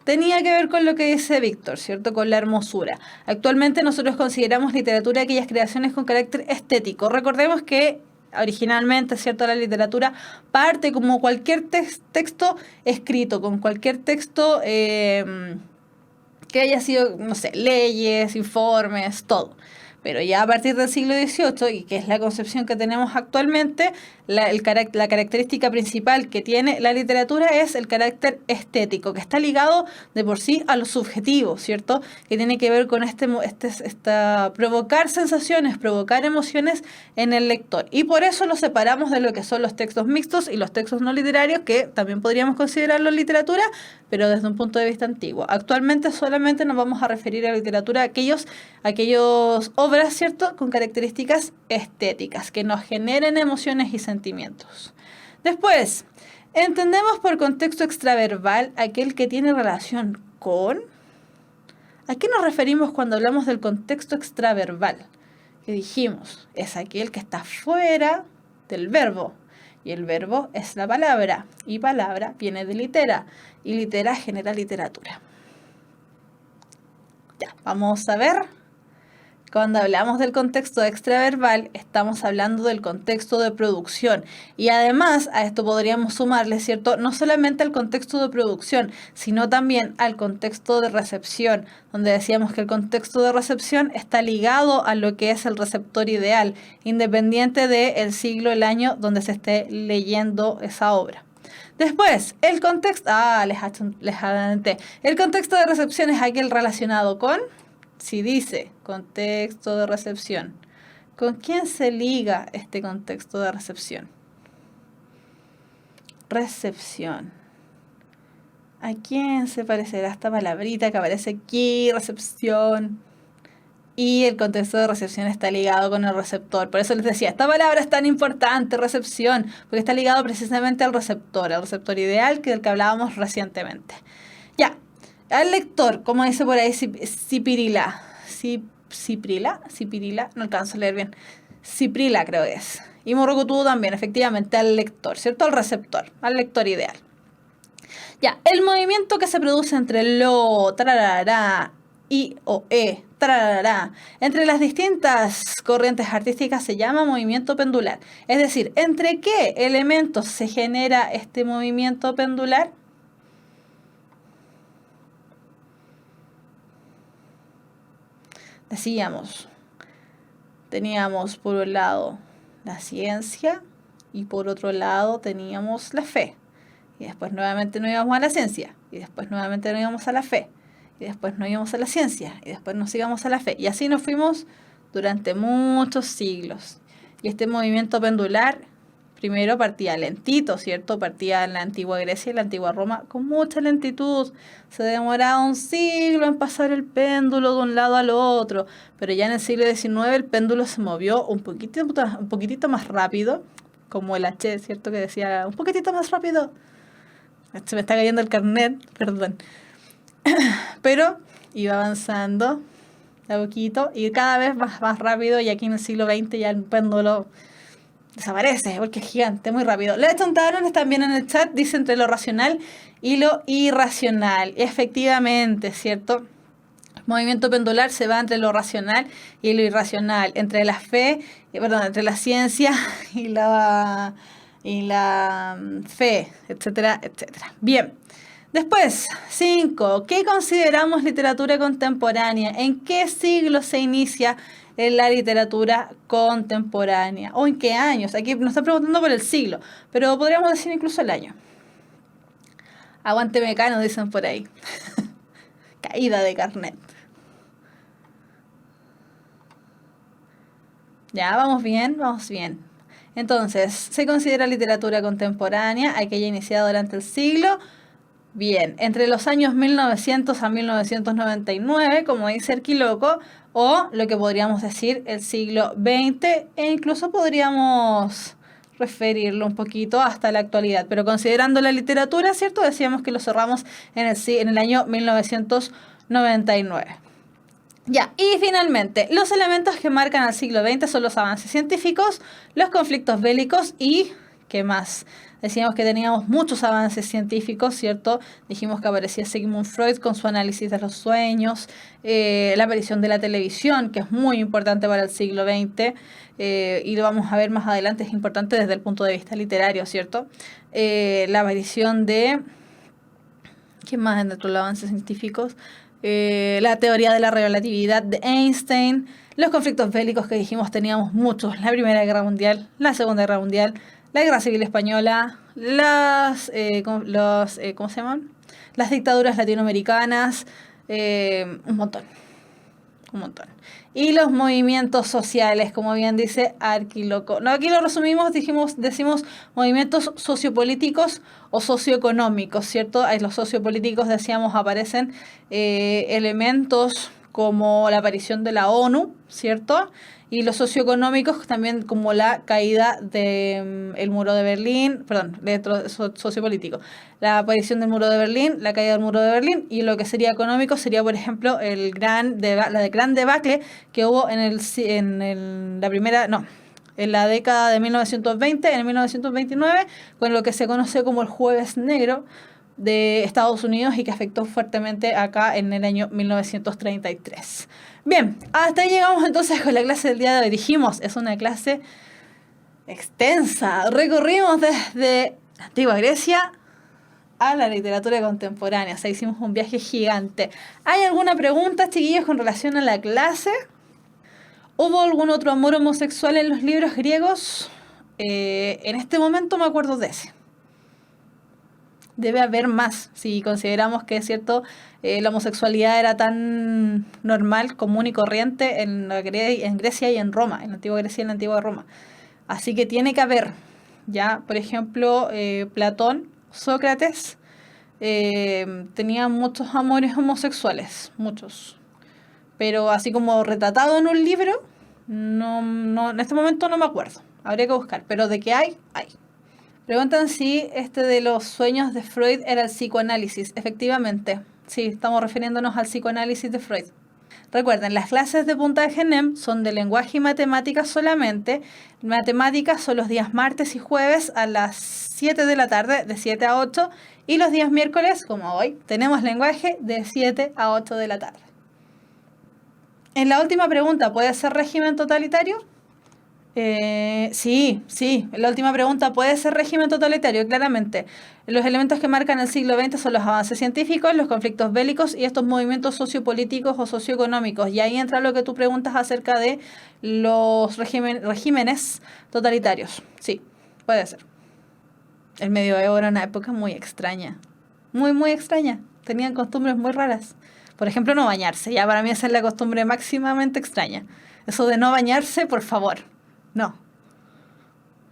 Tenía que ver con lo que dice Víctor, ¿cierto? Con la hermosura. Actualmente nosotros consideramos literatura aquellas creaciones con carácter estético. Recordemos que originalmente, ¿cierto? La literatura parte como cualquier texto escrito, con cualquier texto que haya sido, no sé, leyes, informes, todo. Pero ya a partir del siglo XVIII, y que es la concepción que tenemos actualmente, la característica principal que tiene la literatura es el carácter estético, que está ligado de por sí a lo subjetivo, ¿cierto? Que tiene que ver con provocar sensaciones, provocar emociones en el lector. Y por eso lo separamos de lo que son los textos mixtos y los textos no literarios, que también podríamos considerarlo literatura, pero desde un punto de vista antiguo. Actualmente solamente nos vamos a referir a literatura aquellos obras, ¿cierto?, con características estéticas, que nos generen emociones y sentimientos. Después, entendemos por contexto extraverbal aquel que tiene relación con... ¿A qué nos referimos cuando hablamos del contexto extraverbal? Que dijimos, es aquel que está fuera del verbo. Y el verbo es la palabra. Y palabra viene de litera. Y litera genera literatura. Ya, vamos a ver. Cuando hablamos del contexto extraverbal, estamos hablando del contexto de producción. Y además, a esto podríamos sumarle, ¿cierto?, no solamente al contexto de producción, sino también al contexto de recepción, donde decíamos que el contexto de recepción está ligado a lo que es el receptor ideal, independiente del siglo, el año donde se esté leyendo esa obra. Después, el contexto... les adelanté. El contexto de recepción es aquel relacionado con... Si dice contexto de recepción, ¿con quién se liga este contexto de recepción? Recepción. ¿A quién se parecerá esta palabrita que aparece aquí? Recepción. Y el contexto de recepción está ligado con el receptor. Por eso les decía, esta palabra es tan importante, recepción, porque está ligado precisamente al receptor ideal del que hablábamos recientemente. Ya. Al lector, como dice por ahí Ciprila, no alcanzo a leer bien, Ciprila creo que es, y Morrocotudo también, efectivamente, al lector, ¿cierto? Al receptor, al lector ideal. Ya, el movimiento que se produce entre lo, trarará, y o trarará, entre las distintas corrientes artísticas se llama movimiento pendular. Es decir, ¿entre qué elementos se genera este movimiento pendular? Decíamos, teníamos por un lado la ciencia y por otro lado teníamos la fe. Y después nuevamente nos íbamos a la ciencia y después nuevamente nos íbamos a la fe y después nos íbamos a la ciencia y después nos íbamos a la fe. Y así nos fuimos durante muchos siglos. Y este movimiento pendular primero partía lentito, ¿cierto? Partía en la antigua Grecia y la antigua Roma con mucha lentitud. Se demoraba un siglo en pasar el péndulo de un lado al otro. Pero ya en el siglo XIX el péndulo se movió un poquitito más rápido, como el H, ¿cierto? Que decía, un poquitito más rápido. Se me está cayendo el carnet, perdón. Pero iba avanzando de a poquito y cada vez más rápido. Y aquí en el siglo XX ya el péndulo desaparece porque es gigante, muy rápido. Les contaron también en el chat, dice entre lo racional y lo irracional. Efectivamente, ¿cierto? Movimiento pendular se va entre lo racional y lo irracional, entre la fe, entre la ciencia y la fe, etcétera, etcétera. Bien. Después, 5. ¿Qué consideramos literatura contemporánea? ¿En qué siglo se inicia la literatura contemporánea? ¿O en qué años? Aquí nos están preguntando por el siglo, pero podríamos decir incluso el año. Aguante Mecano, dicen por ahí. Caída de carnet. Ya, vamos bien, vamos bien. Entonces, se considera literatura contemporánea aquella iniciada durante el siglo. Bien, entre los años 1900 a 1999, como dice Arquiloco, o lo que podríamos decir el siglo XX, e incluso podríamos referirlo un poquito hasta la actualidad. Pero considerando la literatura, ¿cierto? Decíamos que lo cerramos en el año 1999. Ya, y finalmente, los elementos que marcan al siglo XX son los avances científicos, los conflictos bélicos y... ¿qué más? Decíamos que teníamos muchos avances científicos, ¿cierto? Dijimos que aparecía Sigmund Freud con su análisis de los sueños, la aparición de la televisión, que es muy importante para el siglo XX, y lo vamos a ver más adelante, es importante desde el punto de vista literario, ¿cierto? La aparición de... ¿qué más dentro de los avances científicos? La teoría de la relatividad de Einstein, los conflictos bélicos que dijimos teníamos muchos, la Primera Guerra Mundial, la Segunda Guerra Mundial, la Guerra Civil Española, ¿cómo se llaman? Las dictaduras latinoamericanas, un montón. Y los movimientos sociales, como bien dice Arquiloco. No, aquí lo resumimos, decimos movimientos sociopolíticos o socioeconómicos, ¿cierto? En los sociopolíticos, decíamos, aparecen elementos como la aparición de la ONU, ¿cierto? Y los socioeconómicos también como la caída del muro de Berlín, sociopolítico, la aparición del muro de Berlín, la caída del muro de Berlín, y lo que sería económico sería, por ejemplo, la gran debacle que hubo en la década de 1920, en 1929, con lo que se conoce como el Jueves Negro de Estados Unidos y que afectó fuertemente acá en el año 1933. Bien, hasta ahí llegamos entonces con la clase del día de hoy. Dijimos, es una clase extensa. Recorrimos desde la antigua Grecia a la literatura contemporánea. O sea, hicimos un viaje gigante. ¿Hay alguna pregunta, chiquillos, con relación a la clase? ¿Hubo algún otro amor homosexual en los libros griegos? En este momento me acuerdo de ese. Debe haber más, si consideramos que es cierto, la homosexualidad era tan normal, común y corriente en Grecia y en Roma, en la antigua Grecia y en la antigua Roma. Así que tiene que haber, ya, por ejemplo, Platón, Sócrates, tenían muchos amores homosexuales, muchos. Pero así como retratado en un libro, no, en este momento no me acuerdo, habría que buscar, pero de que hay. Preguntan si de los sueños de Freud era el psicoanálisis. Efectivamente, sí, estamos refiriéndonos al psicoanálisis de Freud. Recuerden, las clases de puntaje NEM son de lenguaje y matemáticas solamente. Matemáticas son los días martes y jueves a las 7 de la tarde, de 7 a 8. Y los días miércoles, como hoy, tenemos lenguaje de 7 a 8 de la tarde. En la última pregunta, ¿puede ser régimen totalitario? Sí, la última pregunta, ¿puede ser régimen totalitario? Claramente. Los elementos que marcan el siglo XX son los avances científicos, los conflictos bélicos y estos movimientos sociopolíticos o socioeconómicos. Y ahí entra lo que tú preguntas acerca de los regímenes totalitarios. Sí, puede ser. El medioevo era una época muy extraña. Muy, muy extraña. Tenían costumbres muy raras. Por ejemplo, no bañarse. Ya para mí esa es la costumbre máximamente extraña. Eso de no bañarse, por favor. No.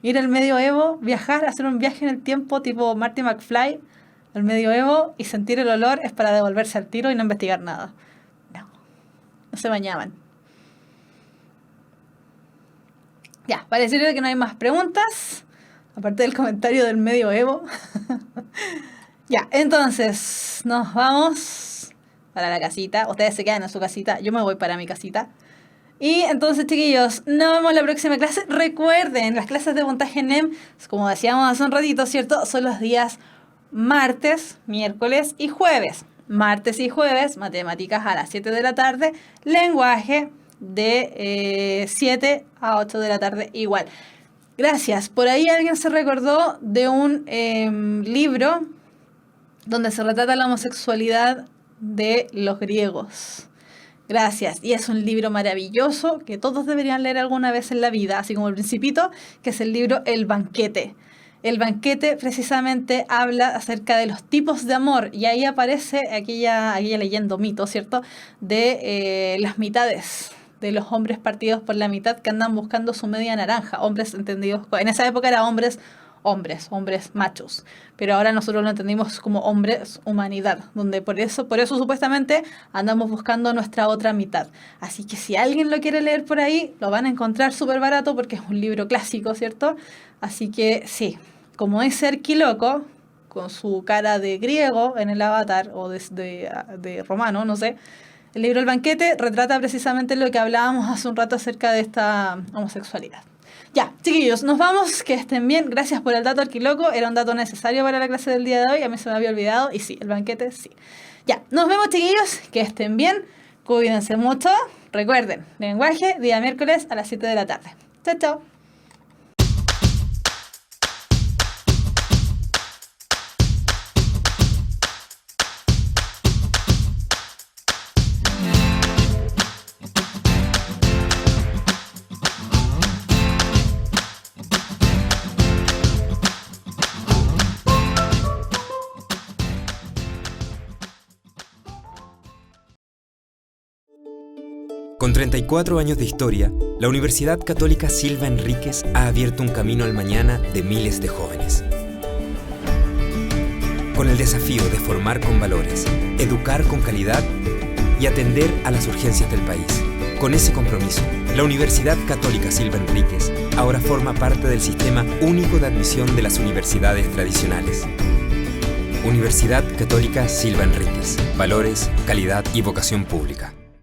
Ir al medioevo, viajar, hacer un viaje en el tiempo tipo Marty McFly al medioevo y sentir el olor es para devolverse al tiro y no investigar nada. No se bañaban. Ya, pareciera que no hay más preguntas, aparte del comentario del medioevo. Ya, entonces nos vamos para la casita. Ustedes se quedan en su casita, yo me voy para mi casita. Y entonces, chiquillos, nos vemos en la próxima clase. Recuerden, las clases de puntaje NEM, como decíamos hace un ratito, ¿cierto? Son los días martes, miércoles y jueves. martes y jueves, matemáticas a las 7 de la tarde, lenguaje de 7 a 8 de la tarde igual. Gracias. Por ahí alguien se recordó de un libro donde se retrata la homosexualidad de los griegos. Gracias. Y es un libro maravilloso que todos deberían leer alguna vez en la vida, así como El Principito, que es el libro El Banquete. El Banquete precisamente habla acerca de los tipos de amor y ahí aparece aquella leyenda, mito, ¿cierto?, de las mitades, de los hombres partidos por la mitad que andan buscando su media naranja, hombres entendidos, en esa época eran hombres machos, pero ahora nosotros lo entendimos como hombres humanidad, donde por eso supuestamente andamos buscando nuestra otra mitad. Así que si alguien lo quiere leer por ahí, lo van a encontrar súper barato porque es un libro clásico, ¿cierto? Así que sí, como es Arquiloco, con su cara de griego en el avatar, o de romano, no sé, el libro El Banquete retrata precisamente lo que hablábamos hace un rato acerca de esta homosexualidad. Ya, chiquillos, nos vamos, que estén bien. Gracias por el dato, Arquiloco. Era un dato necesario para la clase del día de hoy. A mí se me había olvidado. Y sí, El Banquete, sí. Ya, nos vemos, chiquillos. Que estén bien. Cuídense mucho. Recuerden, lenguaje, día miércoles a las 7 de la tarde. Chao, chao. Con 34 años de historia, la Universidad Católica Silva Enríquez ha abierto un camino al mañana de miles de jóvenes. Con el desafío de formar con valores, educar con calidad y atender a las urgencias del país. Con ese compromiso, la Universidad Católica Silva Enríquez ahora forma parte del Sistema Único de Admisión de las Universidades Tradicionales. Universidad Católica Silva Enríquez. Valores, calidad y vocación pública.